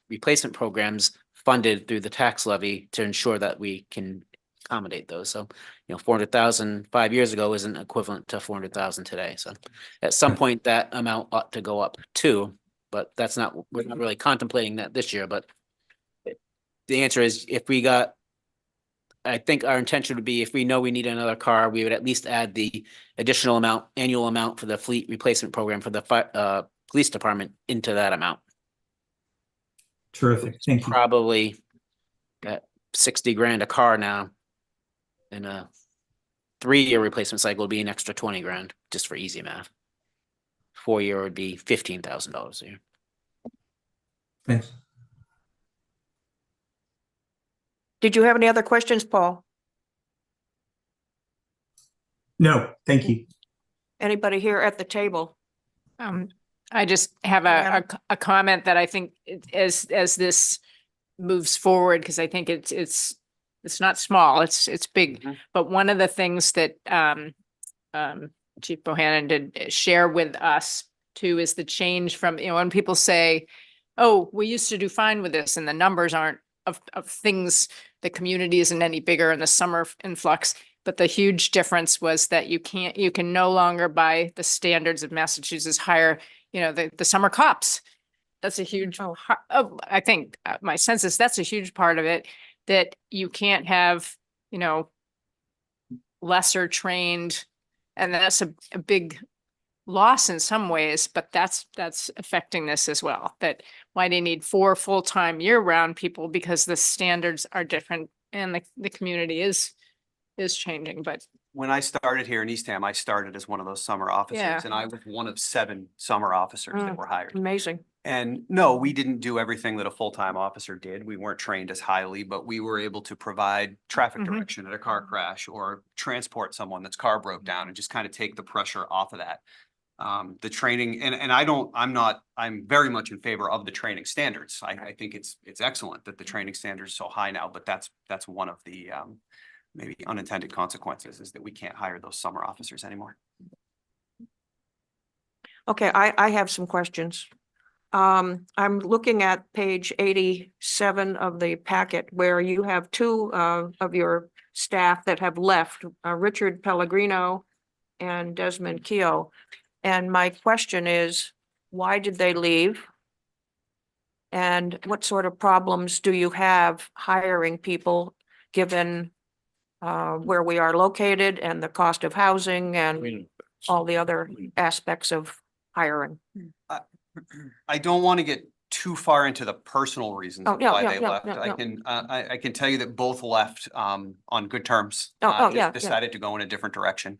replacement programs funded through the tax levy to ensure that we can accommodate those. So, 400,000 5 years ago isn't equivalent to 400,000 today. So at some point that amount ought to go up too, but we're not really contemplating that this year, but the answer is if we got I think our intention would be if we know we need another car, we would at least add the additional amount, annual amount for the fleet replacement program for the police department into that amount. Terrific. Thank you. Probably at 60 grand a car now. And a 3-year replacement cycle would be an extra 20 grand, just for easy math. 4-year would be $15,000 a year. Thanks. Did you have any other questions, Paul? No, thank you. Anybody here at the table? I just have Joanna? a comment that I think as this moves forward, because I think it's not small, it's big. Mhm. But one of the things that Chief Bohannon did share with us too is the change from, when people say, oh, we used to do fine with this and the numbers aren't of things, the community isn't any bigger in the summer influx. But the huge difference was that you can no longer, by the standards of Massachusetts, hire, the summer cops. That's a huge, I think, my sense is that's a huge part of it, that you can't have, lesser trained, and that's a big loss in some ways, but that's affecting this as well. That why do you need 4 full-time year-round people? Because the standards are different and the community is changing, but When I started here in Eastham, I started as one of those summer officers, Yeah. and I was one of 7 summer officers that Mm. were hired. Amazing. And no, we didn't do everything that a full-time officer did. We weren't trained as highly, but we were able to provide traffic Mhm. direction at a car crash or transport someone that's car broke down and just kind of take the pressure off of that. The training, and I'm very much in favor of the training standards. I think it's excellent that the training standards are so high now, but that's one of the, maybe unintended consequences is that we can't hire those summer officers anymore. Okay, I have some questions. I'm looking at page 87 of the packet where you have 2 of your staff that have left, Richard Pellegrino and Desmond Keogh. And my question is, why did they leave? And what sort of problems do you have hiring people, given where we are located and the cost of housing and all the other aspects of hiring? I don't want to get too far into the personal reasons Oh, of yeah, why yeah, they yeah, left. yeah, yeah. I can tell you that both left on good terms. Yeah, yeah. Decided to go in a different direction.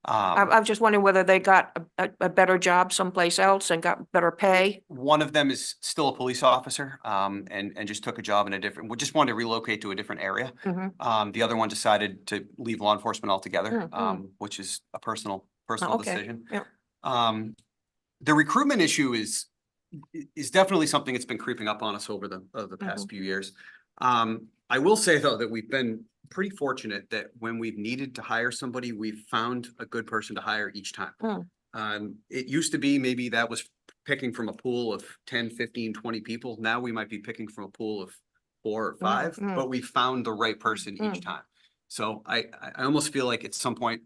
I'm just wondering whether they got a better job someplace else and got better pay. One of them is still a police officer, and just took a job in a different, we just wanted to relocate to a different area. Mhm. The other one decided to leave law enforcement altogether, Mm. which is a personal Okay, decision. yeah. The recruitment issue is definitely something that's been creeping up on us over the past few years. I will say though, that we've been pretty fortunate that when we've needed to hire somebody, we've found a good person to hire each time. It used to be maybe that was picking from a pool of 10, 15, 20 people. Now we might be picking from a pool of 4 or 5, but we found the right person each time. So I almost feel like at some point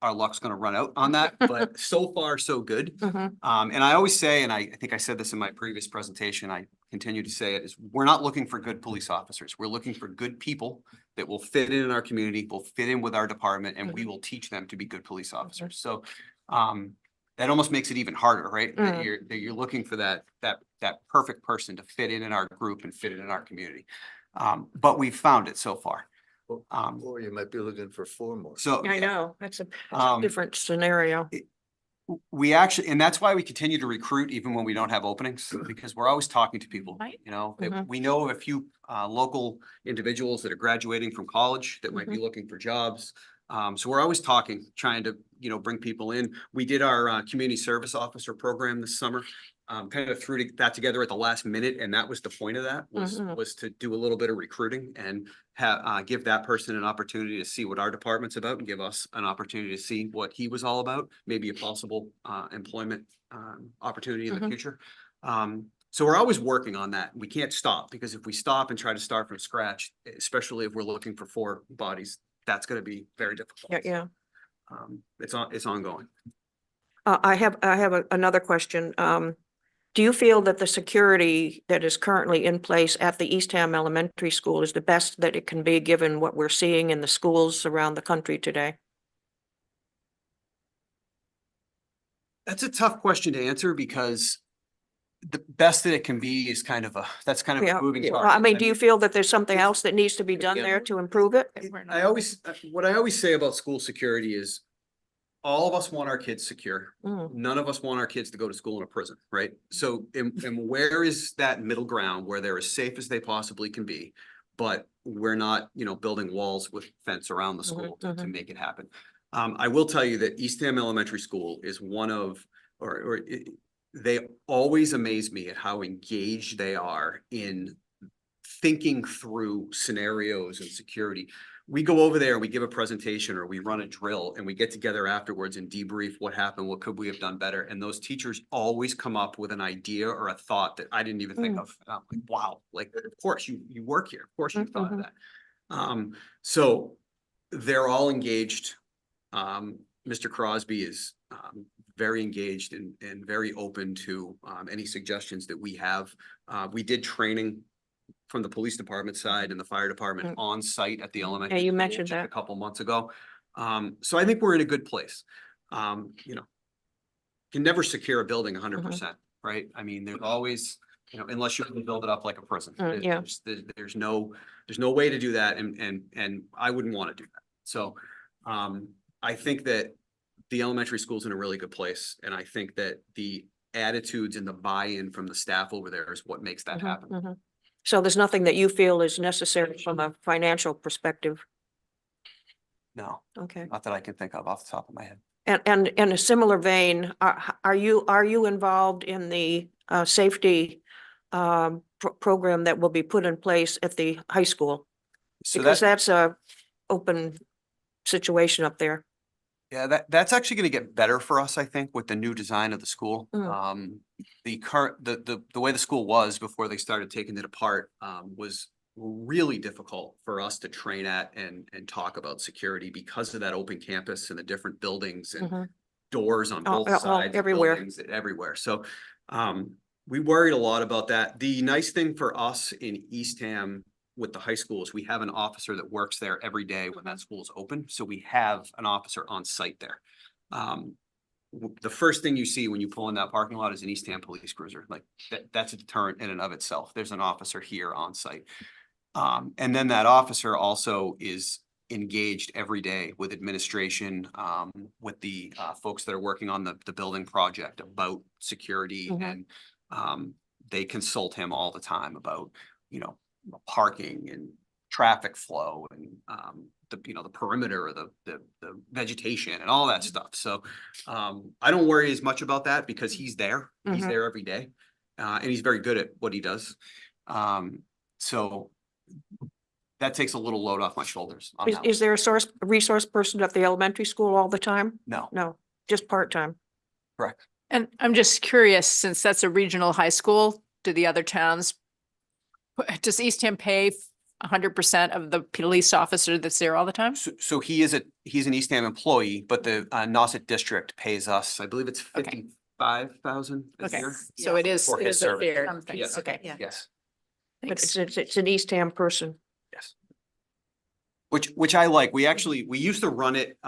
our luck's gonna run out on that, but so far so good. Mhm. And I always say, and I think I said this in my previous presentation, I continue to say it, is we're not looking for good police officers. We're looking for good people that will fit in our community, will fit in with our department, and we will teach them to be good police officers. So that almost makes it even harder, right? That you're looking for that perfect person to fit in our group and fit in our community. But we've found it so far. Or you might be looking for 4 more. So I know, that's a Um, different scenario. we actually, and that's why we continue to recruit even when we don't have openings, because we're always talking to people, Right. Mhm. We know of a few local individuals that are graduating from college that might be looking for jobs. So we're always talking, trying to, bring people in. We did our community service officer program this summer. Kind of threw that together at the last minute, and that was the point of that, was to do a little bit of recruiting and give that person an opportunity to see what our department's about and give us an opportunity to see what he was all about, maybe a possible employment opportunity in the future. So we're always working on that. We can't stop, because if we stop and try to start from scratch, especially if we're looking for 4 bodies, that's gonna be very difficult. Yeah. It's ongoing. I have another question. Do you feel that the security that is currently in place at the Eastham Elementary School is the best that it can be, given what we're seeing in the schools around the country today? That's a tough question to answer because the best that it can be is that's kind of Yeah, a moving yeah. target. I mean, do you feel that there's something else that needs to be done Yeah. there to improve it? What I always say about school security is all of us want our kids secure. Mm. None of us want our kids to go to school in a prison, right? So, and where is that middle ground where they're as safe as they possibly can be? But we're not, building walls with fence around the school to make it happen. I will tell you that Eastham Elementary School is one of, they always amaze me at how engaged they are in thinking through scenarios and security. We go over there, we give a presentation or we run a drill and we get together afterwards and debrief what happened, what could we have done better? And those teachers always come up with an idea or a thought that I didn't even think of. And I'm like, wow, like, of course you work here. Of course you thought of that. So they're all engaged. Mr. Crosby is very engaged and very open to any suggestions that we have. We did training from the police department side and the fire department on site at the elementary. Yeah, you school mentioned just that. a couple months ago. So I think we're in a good place. Can never secure a building 100%, right? I mean, there's always, unless you can build it up like a prison. Yeah. There's no way to do that and I wouldn't want to do that. So I think that the elementary school's in a really good place. And I think that the attitudes and the buy-in from the staff over there is what makes that happen. So there's nothing that you feel is necessary from a financial perspective? No, Okay. not that I can think of off the top of my head. And in a similar vein, are you involved in the safety program that will be put in place at the high school? So Because that's a open situation up there. Yeah, that's actually gonna get better for us, I think, with the new design of the school. The way the school was before they started taking it apart, was really difficult for us to train at and talk about security because of that open campus and the different buildings and doors on both sides. of everywhere. buildings, everywhere. So, we worried a lot about that. The nice thing for us in Eastham with the high school is we have an officer that works there every day when that school is open. So we have an officer on site there. The first thing you see when you pull in that parking lot is an Eastham police cruiser. Like that's a deterrent in and of itself. There's an officer here on site. And then that officer also is engaged every day with administration, with the folks that are working on the building project about security and they consult him all the time about, parking and traffic flow and the perimeter of the vegetation and all that stuff. So I don't worry as much about that because he's there. He's there every day. And he's very good at what he does. So that takes a little load off my shoulders. on that Is there a resource person at the elementary school all the time? one. No, No, just part-time. correct. And I'm just curious, since that's a regional high school, do the other towns, does Eastham pay 100% of the police officer that's there all the time? So he's an Eastham employee, but the Nauset district pays us, I believe it's Okay. 55,000 a Okay, year. so it is, For it his is a service. fair. Something, Yes. Okay. Yeah. Yes, But Thanks. it's an Eastham person. yes. Which I like. We used to run it,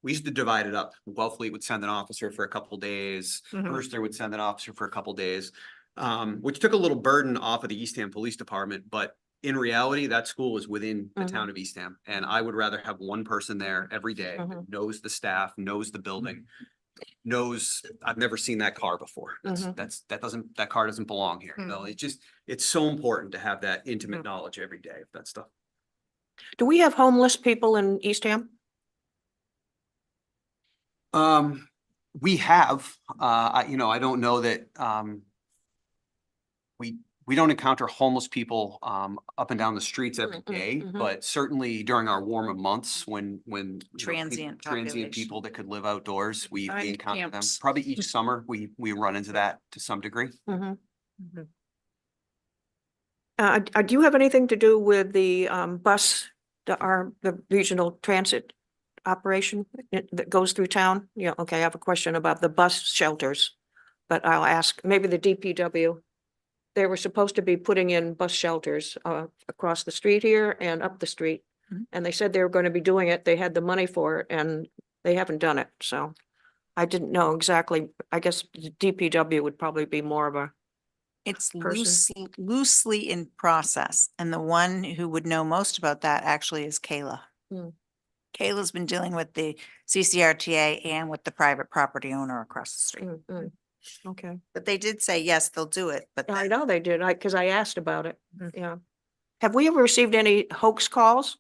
we used to divide it up. Wellfleet would send an officer for a couple days. Mhm. Brewster would send an officer for a couple days. Which took a little burden off of the Eastham Police Department, but in reality, that school is within the town of Eastham. And I would rather have one person there every day, that knows the staff, knows the building, knows, I've never seen that car before. That car doesn't belong here. No, it's so important to have that intimate knowledge every day of that stuff. Do we have homeless people in Eastham? We have, I don't know that, we don't encounter homeless people, up and down the streets every day, but certainly during our warmer months when. Transient Transient population. people that could live outdoors, we Find encounter them. camps. Probably each summer, we run into that to some degree. Do you have anything to do with the bus, the regional transit operation that goes through town? Yeah, okay, I have a question about the bus shelters. but I'll ask, maybe the DPW. They were supposed to be putting in bus shelters across the street here and up the street. Mhm. And they said they were going to be doing it. They had the money for it and they haven't done it. So I didn't know exactly. I guess the DPW would probably be more of a, It's person. loosely in process, and the one who would know most about that actually is Kayla. Hmm. Kayla's been dealing with the CCRTA and with the private property owner across the street. Okay. But they did say, yes, they'll do it, but I then- know they did. Because I asked about it. Yeah. Have we ever received any hoax calls?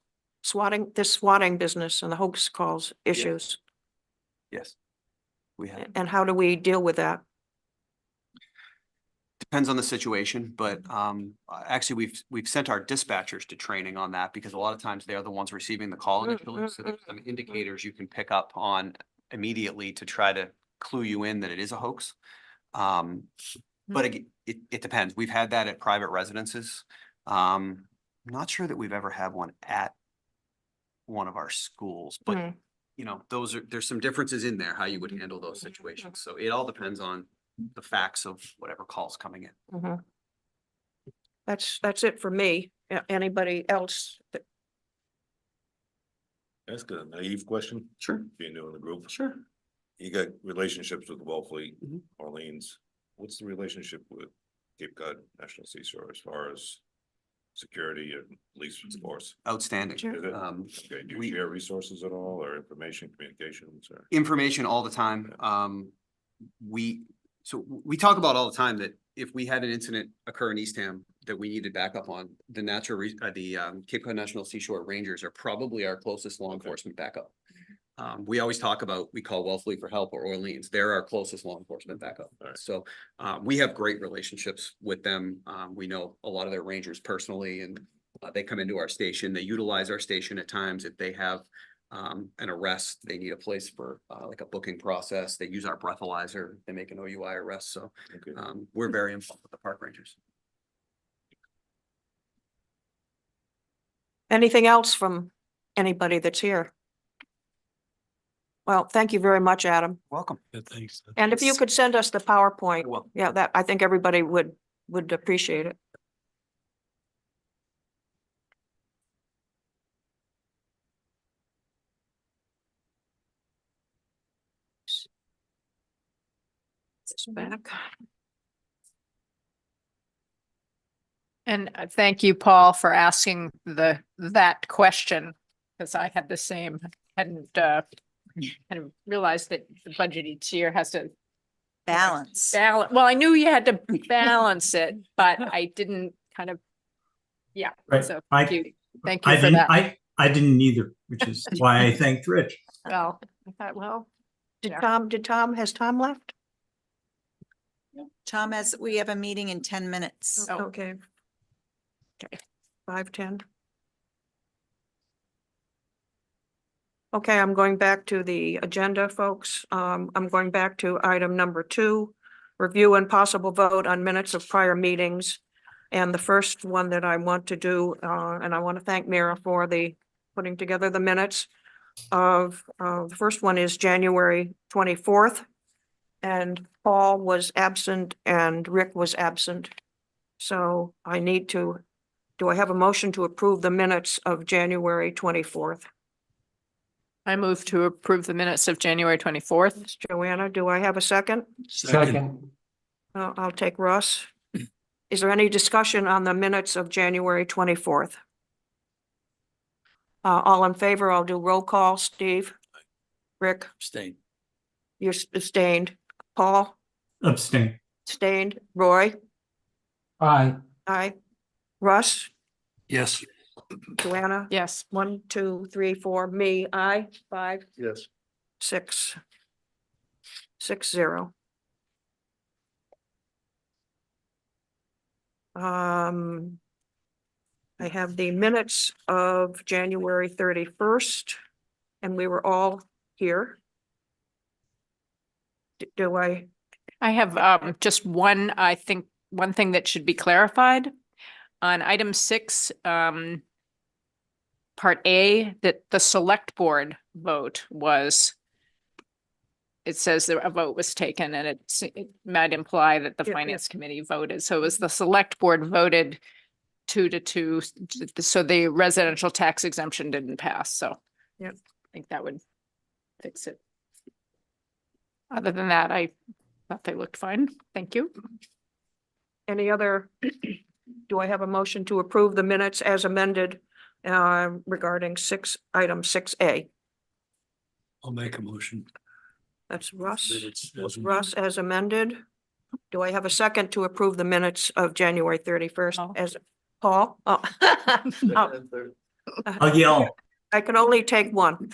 This swatting business and the hoax calls issues? Yes. We have. And how do we deal with that? Depends on the situation, but actually, we've sent our dispatchers to training on that because a lot of times they're the ones receiving the call initially. So there's some indicators you can pick up on immediately to try to clue you in that it is a hoax. But again, it depends. We've had that at private residences. Not sure that we've ever had one at one of our schools, but Mm. you know, there's some differences in there, how you would handle those situations. So it all depends on the facts of whatever call's coming in. Mhm. That's it for me. Anybody else? Ask a naive question, Sure, being new in the group. sure. You got relationships with Wellfleet, Mhm. Orleans. What's the relationship with Cape Cod National Seashore as far as security and police force? Outstanding. Sure. Is it? Okay, do you share resources at all or information, communications or? Information all the time. We talk about all the time that if we had an incident occur in Eastham that we needed backup on, the Cape Cod National Seashore Rangers are probably our closest law enforcement backup. We always talk about, we call Wellfleet for help or Orleans. They're our closest law enforcement backup. Alright. So we have great relationships with them. We know a lot of their rangers personally and they come into our station. They utilize our station at times if they have an arrest, they need a place for like a booking process. They use our breathalyzer. They make an OUI arrest. So Okay. we're very involved with the park rangers. Anything else from anybody that's here? Well, thank you very much, Adam. Welcome. Yeah, thanks. And if you could send us the PowerPoint, Well, yeah, that, I think everybody would appreciate it. This back. And thank you, Paul, for asking that question, because I had the same, hadn't realized that the budget each year has to balance. balance. Well, I knew you had to balance it, but I didn't kind of, yeah, Right. so I- thank you. Thank I you for didn't, that. I didn't either, which is why I thanked Rich. Well, I thought, well, Yeah. Has Tom left? Tom, we have a meeting in 10 minutes. Oh. Okay. Okay, 5:10. Okay, I'm going back to the agenda, folks. I'm going back to item number 2, review and possible vote on minutes of prior meetings. And the first one that I want to do, and I want to thank Mira for putting together the minutes of, the first one is January 24th. And Paul was absent and Rick was absent. So I need to, do I have a motion to approve the minutes of January 24th? I move to approve the minutes of January 24th. It's Joanna, do I have a second? Second, I'll take Russ. Is there any discussion on the minutes of January 24th? All in favor, I'll do roll call. Steve? Rick? Stay. You're sustained. Paul? Abstain. Sustained. Roy? aye. Aye. Russ? Yes. Joanna? Yes. 1, 2, 3, 4, me, aye, 5, Yes. 6. 6-0. I have the minutes of January 31st, and we were all here. Do I, I have just one, I think, one thing that should be clarified. On item 6, part A, that the select board vote was it says that a vote was taken and it might imply that the Yeah, yeah. finance committee voted. So it was the select board voted 2-2, so the residential tax exemption didn't pass, so. Yep. I think that would fix it. Other than that, I thought they looked fine. Thank you. Any other, do I have a motion to approve the minutes as amended regarding item 6A? I'll make a motion. That's Russ. Minutes as Russ as amended. Do I have a second to approve the minutes of January 31st Paul. as Paul? Oh. Oh, I'll yell. I can only take one.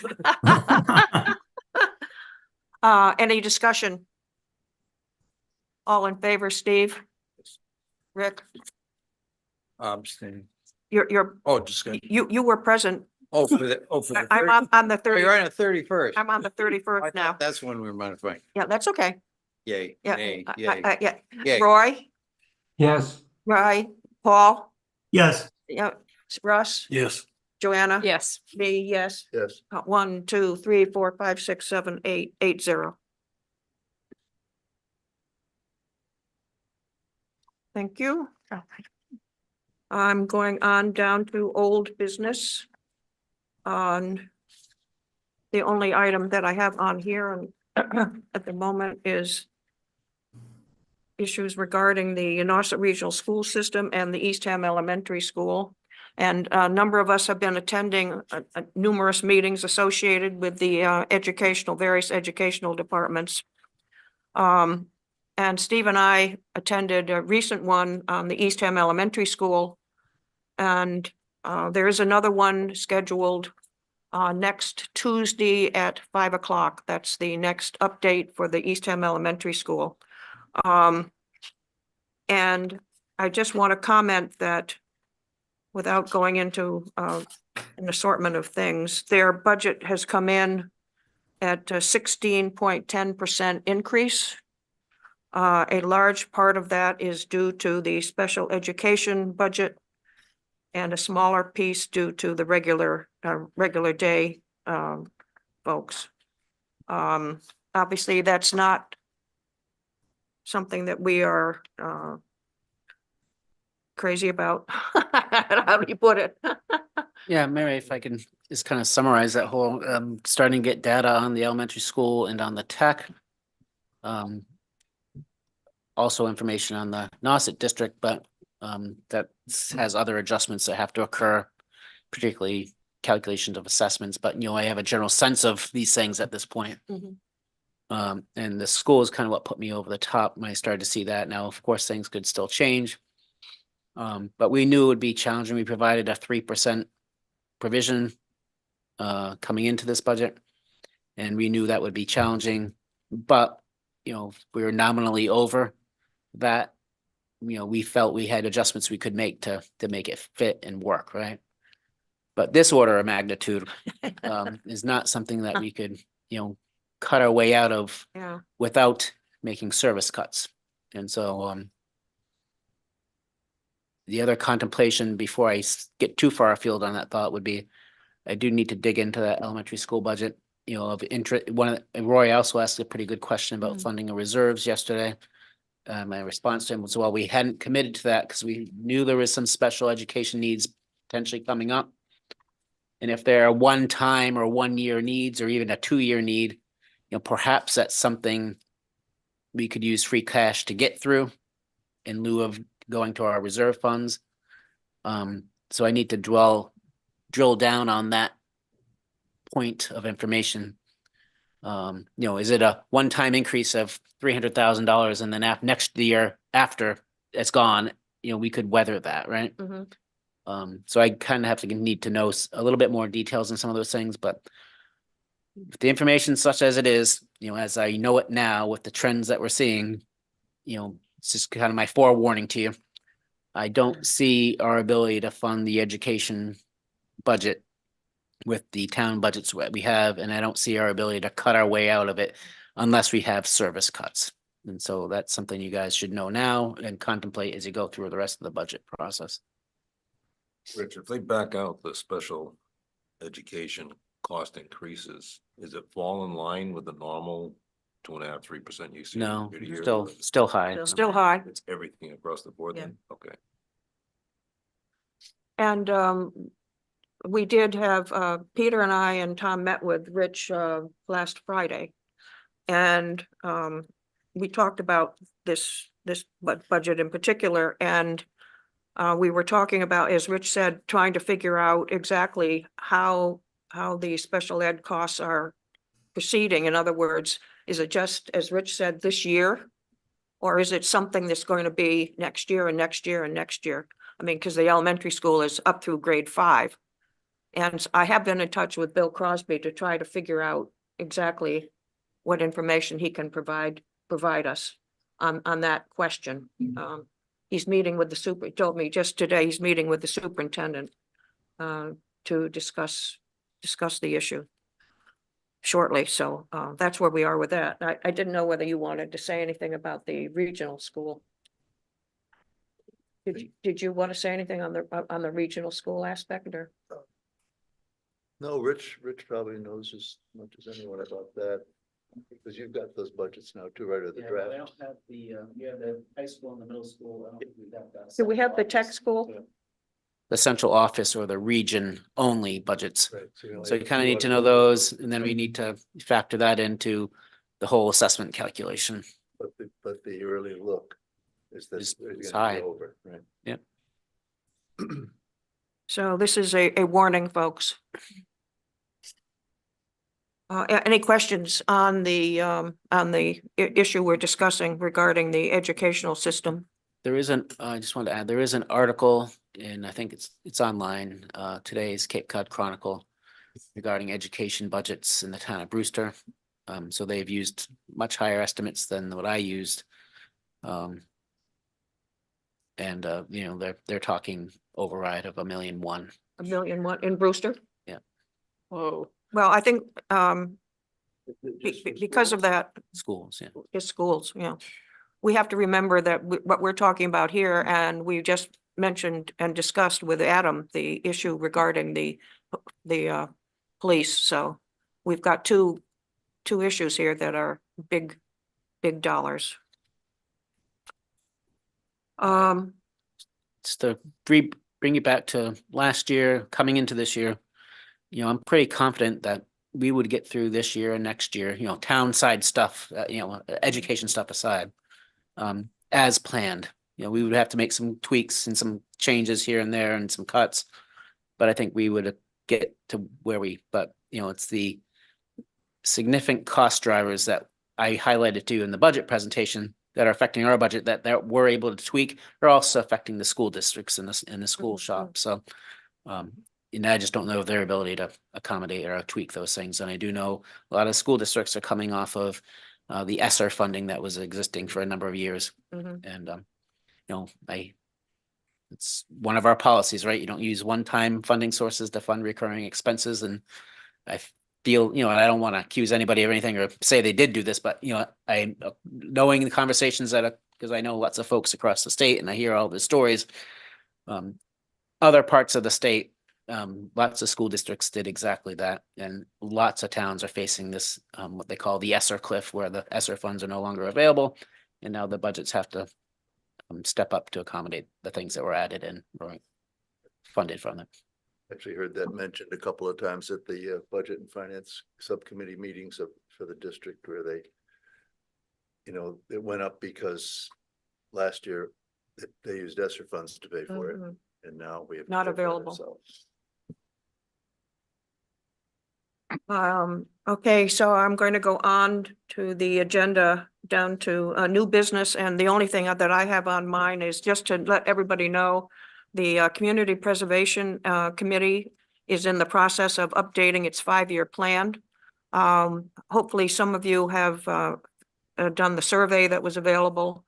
Any discussion? All in favor, Steve? Rick, Abstain. you're, Oh, just gonna, you were present. oh, for the, oh, for the. I'm on the 30 30, You're on the 31st. I'm on the 31st now. That's when we're modifying. Yeah, that's okay. Yay, Yeah. nay, Yeah. yay, yay. Roy, Yes, Paul, Yes, yeah, Russ, yes, Joanna. Yes. Me, yes. Yes. 1, 2, 3, 4, 5, 6, 7, 8, 8-0. Thank you. I'm going on down to old business. On the only item that I have on here and at the moment is issues regarding the Nauset Regional School System and the Eastham Elementary School. And a number of us have been attending numerous meetings associated with the various educational departments. And Steve and I attended a recent one on the Eastham Elementary School. And there is another one scheduled next Tuesday at 5 o'clock. That's the next update for the Eastham Elementary School. And I just want to comment that without going into an assortment of things, their budget has come in at a 16.10% increase. A large part of that is due to the special education budget and a smaller piece due to the regular day folks. Obviously, that's not something that we are crazy about. How do you put it? Yeah, Mary, if I can just kind of summarize that whole, starting to get data on the elementary school and on the tech. Also information on the Nauset district, but that has other adjustments that have to occur, particularly calculations of assessments, but I have a general sense of these things at this point. Mhm. And the school is kind of what put me over the top when I started to see that. Now, of course, things could still change. But we knew it would be challenging. We provided a 3% provision coming into this budget. And we knew that would be challenging, but we were nominally over that. We felt we had adjustments we could make to make it fit and work, right? But this order of magnitude is not something that we could, cut our way out of Yeah, without making service cuts. And so the other contemplation before I get too far afield on that thought would be, I do need to dig into that elementary school budget, of interest. Roy also asked a pretty good question about funding of reserves yesterday. My response to him was, well, we hadn't committed to that because we knew there was some special education needs potentially coming up. And if there are 1-time or 1-year needs, or even a 2-year need, perhaps that's something we could use free cash to get through in lieu of going to our reserve funds. So I need to drill down on that point of information. Is it a 1-time increase of $300,000 and then next year after it's gone, we could weather that, right? mhm. So I kind of have to need to know a little bit more details on some of those things, but if the information such as it is, as I know it now with the trends that we're seeing, it's just kind of my forewarning to you. I don't see our ability to fund the education budget with the town budgets that we have, and I don't see our ability to cut our way out of it unless we have service cuts. And so that's something you guys should know now and contemplate as you go through the rest of the budget process. Rich, if they back out the special education cost increases, is it fall in line with the normal 2.5%, 3% you see? No, year to year? still high. Still high. It's everything across the board Yeah. then? Okay. And we did have, Peter and I and Tom met with Rich last Friday. And we talked about this budget in particular, and we were talking about, as Rich said, trying to figure out exactly how the special ed costs are proceeding. In other words, is it just, as Rich said, this year? Or is it something that's going to be next year and next year and next year? I mean, because the elementary school is up through grade 5. And I have been in touch with Bill Crosby to try to figure out exactly what information he can provide us on that question. He's meeting with he told me just today, he's meeting with the superintendent to discuss the issue shortly. So that's where we are with that. I didn't know whether you wanted to say anything about the regional school. Did you want to say anything on the regional school aspect, or? No, Rich probably knows as much as anyone about that, because you've got those budgets now too, right, or the draft. have you have the high school and the middle school. Do we have the tech school? The central office or the region only budgets. Right, So you kind of need to know those, and then we need to factor that into the whole assessment calculation. But the early look is that Is it's high. gonna be over, right? Yep. So this is a warning, folks. Any questions on the issue we're discussing regarding the educational system? There is I just wanted to add, there is an article and I think it's online, today's Cape Cod Chronicle regarding education budgets in the town of Brewster. So they've used much higher estimates than what I used. And you know, they're talking override of $1.1 million. $1 million what in Brewster? Yeah. Whoa. Well, I think because of that, Schools, yeah. is schools, yeah. We have to remember that what we're talking about here, and we just mentioned and discussed with Adam, the issue regarding the police. So we've got two issues here that are big dollars. Just to bring you back to last year, coming into this year, you know, I'm pretty confident that we would get through this year and next year, you know, town side stuff, you know, education stuff aside, as planned. You know, we would have to make some tweaks and some changes here and there and some cuts, but I think we would get to where but you know, it's the significant cost drivers that I highlighted to you in the budget presentation that are affecting our budget that we're able to tweak are also affecting the school districts in the school shop. So, and I just don't know their ability to accommodate or tweak those things. And I do know a lot of school districts are coming off of the ESSER funding that was existing for a number of years. Mhm. And, you know, it's one of our policies, right? You don't use one-time funding sources to fund recurring expenses. And I feel, you know, I don't want to accuse anybody of anything or say they did do this, but, you know, I knowing the conversations because I know lots of folks across the state and I hear all the stories. Other parts of the state, lots of school districts did exactly that. And lots of towns are facing this, what they call the ESSER cliff, where the ESSER funds are no longer available. And now the budgets have to step up to accommodate the things that were added in or funded from them. Actually heard that mentioned a couple of times at the Budget and Finance Subcommittee meetings for the district, where they, you know, it went up because last year they used ESSER funds to pay for it, Mhm. and now we have. to Not pay for it available. ourselves. Okay, so I'm going to go on to the agenda down to new business. And the only thing that I have on mine is just to let everybody know the Community Preservation Committee is in the process of updating its 5-year plan. Hopefully some of you have done the survey that was available.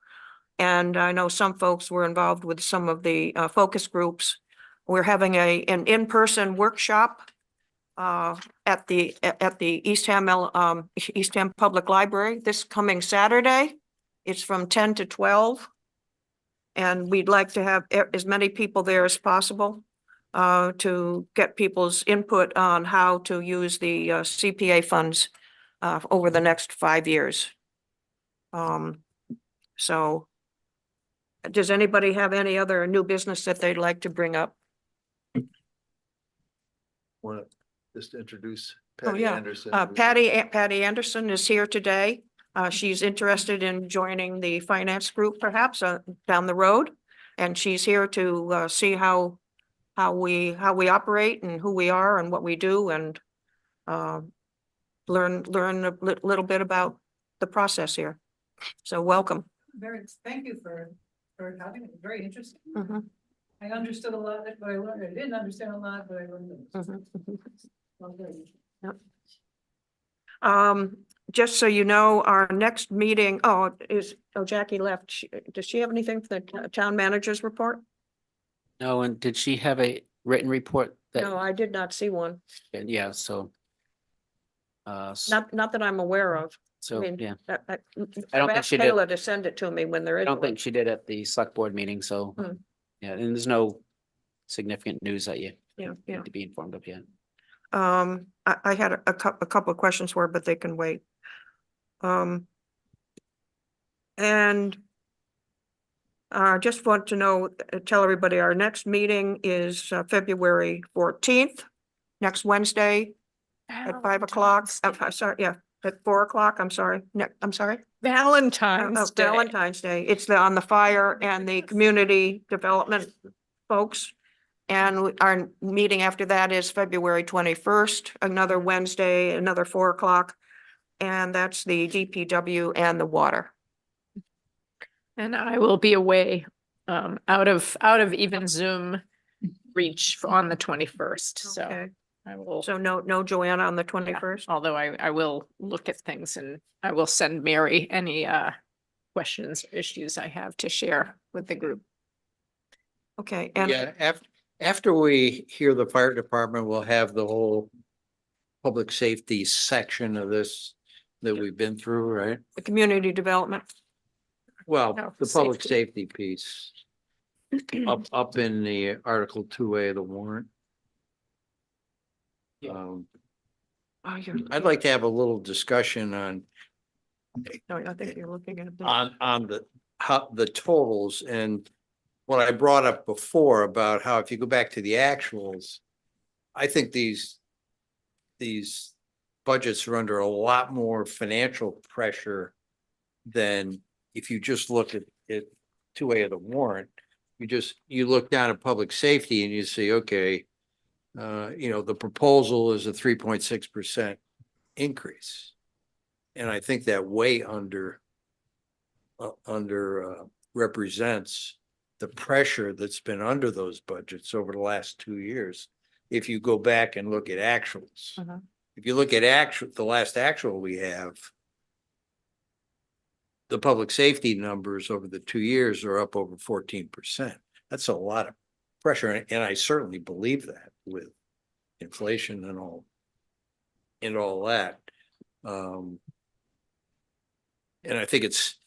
And I know some folks were involved with some of the focus groups. We're having an in-person workshop at the Eastham Public Library this coming Saturday. It's from 10 to 12. And we'd like to have as many people there as possible to get people's input on how to use the CPA funds over the next 5 years. So does anybody have any other new business that they'd like to bring up? Want to just introduce Oh, Patty yeah. Anderson? Patty Anderson is here today. She's interested in joining the finance group perhaps down the road. And she's here to see how we operate and who we are and what we do and learn a little bit about the process here. So welcome. Thank you for having it. Very interesting. Mhm, I understood a lot, but I learned, I didn't understand a lot, but I learned. mhm. Well, very. Just so you know, our next meeting, Jackie left. Does she have anything for the town manager's report? No, and did she have a written report No, that, I did not see one. yeah, so. Not that I'm aware of. I So, mean, yeah, I I don't I've think asked she did. Taylor to send it to me when there I is don't one. think she did at the select board meeting, so. Hmm. Yeah, and there's no significant news that you Yeah, yeah. need to be informed of yet. I had a couple of questions for her, but they can wait. And just want to know, tell everybody, our next meeting is February 14th, next Wednesday at 5 o'clock. Sorry, yeah, at 4 o'clock, I'm sorry. I'm sorry. Valentine's Day. Valentine's Day. It's on the fire and the community development folks. And our meeting after that is February 21st, another Wednesday, another 4 o'clock. And that's the DPW and the water. And I will be away, out of even Zoom reach on the 21st, so Okay. I will. So no Joanna on the Yeah, 21st? although I will look at things and I will send Mary any questions or issues I have to share with the group. Okay, and Yeah, after we hear the fire department, we'll have the whole public safety section of this that we've been through, right? the community development. Well, No, the public safety. safety piece up in the Article 2A of the warrant. Yeah. Oh, you're. I'd like to have a little discussion on No, I think you're looking at. the- on the totals and what I brought up before about how if you go back to the actuals, I think these budgets are under a lot more financial pressure than if you just look at 2A of the warrant. You look down at public safety and you say, okay, the proposal is a 3.6% increase. And I think that way under represents the pressure that's been under those budgets over the last 2 years. If you go back and look at actuals, Mhm. if you look at the last actual we have, the public safety numbers over the 2 years are up over 14%. That's a lot of pressure. And I certainly believe that with inflation and all that. And I think it's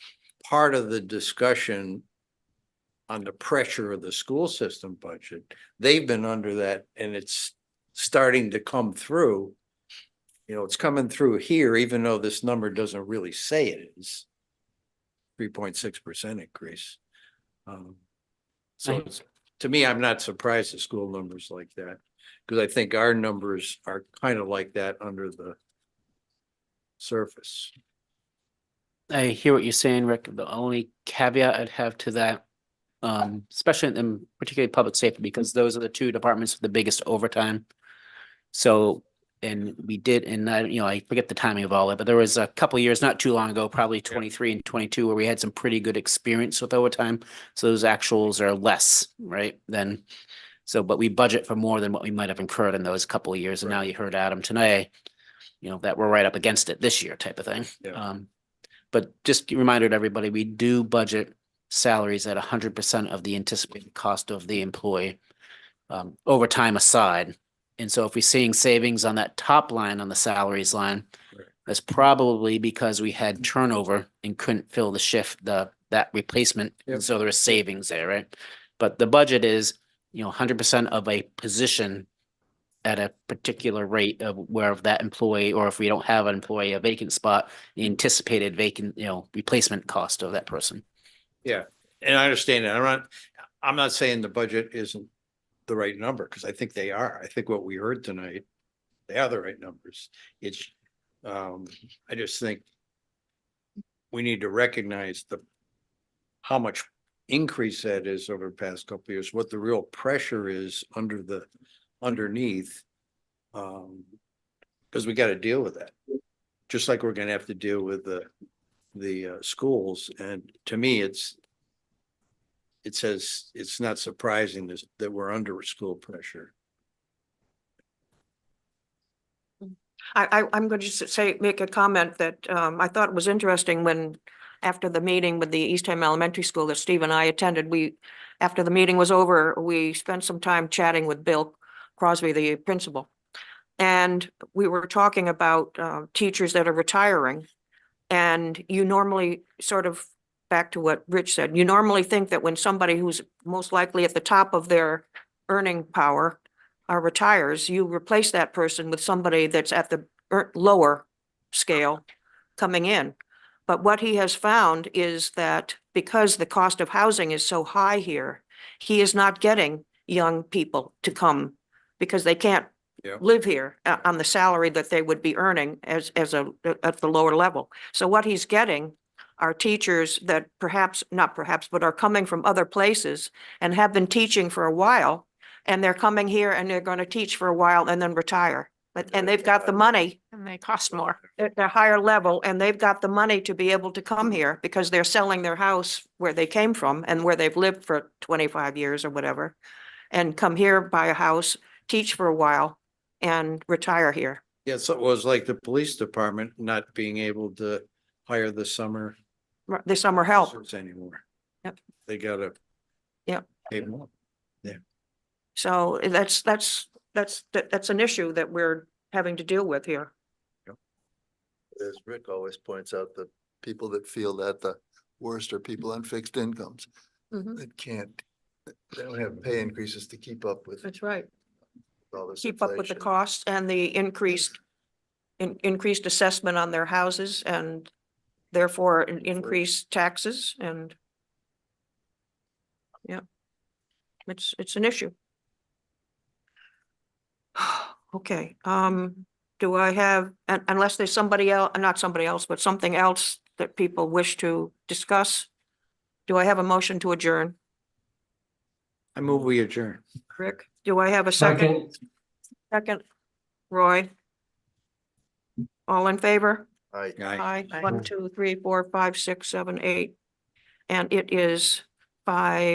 part of the discussion on the pressure of the school system budget. They've been under that and it's starting to come through. It's coming through here, even though this number doesn't really say it is 3.6% increase. So to me, I'm not surprised at school numbers like that, because I think our numbers are kind of like that under the surface. I hear what you're saying, Rick. The only caveat I'd have to that, especially in particularly public safety, because those are the two departments with the biggest overtime. So, and we did, and I forget the timing of all that, but there was a couple of years, not too long ago, probably 23 and 22, where we had some pretty good experience with overtime. So those actuals are less, right? But we budget for more than what we might have incurred in those couple of years. And now you heard Adam today, that we're right up against it this year type of thing. Yeah. But just a reminder to everybody, we do budget salaries at 100% of the anticipated cost of the employee, overtime aside. And so if we're seeing savings on that top line on the salaries line, Right. that's probably because we had turnover and couldn't fill the shift, that replacement. Yep. And so there is savings there, right? But the budget is, 100% of a position at a particular rate of where that employee, or if we don't have an employee, a vacant spot, the anticipated vacant, replacement cost of that person. Yeah, and I understand that. I'm not saying the budget isn't the right number, because I think they are. I think what we heard tonight, they are the right numbers. It's, I just think we need to recognize how much increase that is over the past couple of years, what the real pressure is underneath. Because we got to deal with that. Just like we're gonna have to deal with the schools. And to me, it says it's not surprising that we're under school pressure. I'm going to make a comment that I thought was interesting when, after the meeting with the Eastham Elementary School that Steve and I attended, after the meeting was over, we spent some time chatting with Bill Crosby, the principal. And we were talking about teachers that are retiring. And you normally sort of, back to what Rich said, you normally think that when somebody who's most likely at the top of their earning power retires, you replace that person with somebody that's at the lower scale coming in. But what he has found is that because the cost of housing is so high here, he is not getting young people to come because they can't live here on the salary that they would be earning at the lower level. So what he's getting are teachers that but are coming from other places and have been teaching for a while, and they're coming here and they're going to teach for a while and then retire. And they've got the money. And they cost more. At a higher level, and they've got the money to be able to come here because they're selling their house where they came from and where they've lived for 25 years or whatever, and come here, buy a house, teach for a while, and retire here. Yeah, so it was like the police department not being able to hire the summer help. officers anymore. Yep. They gotta. Yep. Pay more. So that's an issue that we're having to deal with here. As Rick always points out, the people that feel that the worst are people on fixed incomes Mhm. that they don't have pay increases to keep up with That's right. all this Keep up with the inflation. costs and the increased assessment on their houses, and therefore increased taxes, and yeah, it's an issue. Okay, do I have, unless there's somebody else, not somebody else, but something else that people wish to discuss? Do I have a motion to adjourn? I move we adjourn. Rick, do I have a second? Second, Roy? All in favor? Aye. Aye. Aye. 1, 2, 3, 4, 5, 6, 7, 8. And it is 5.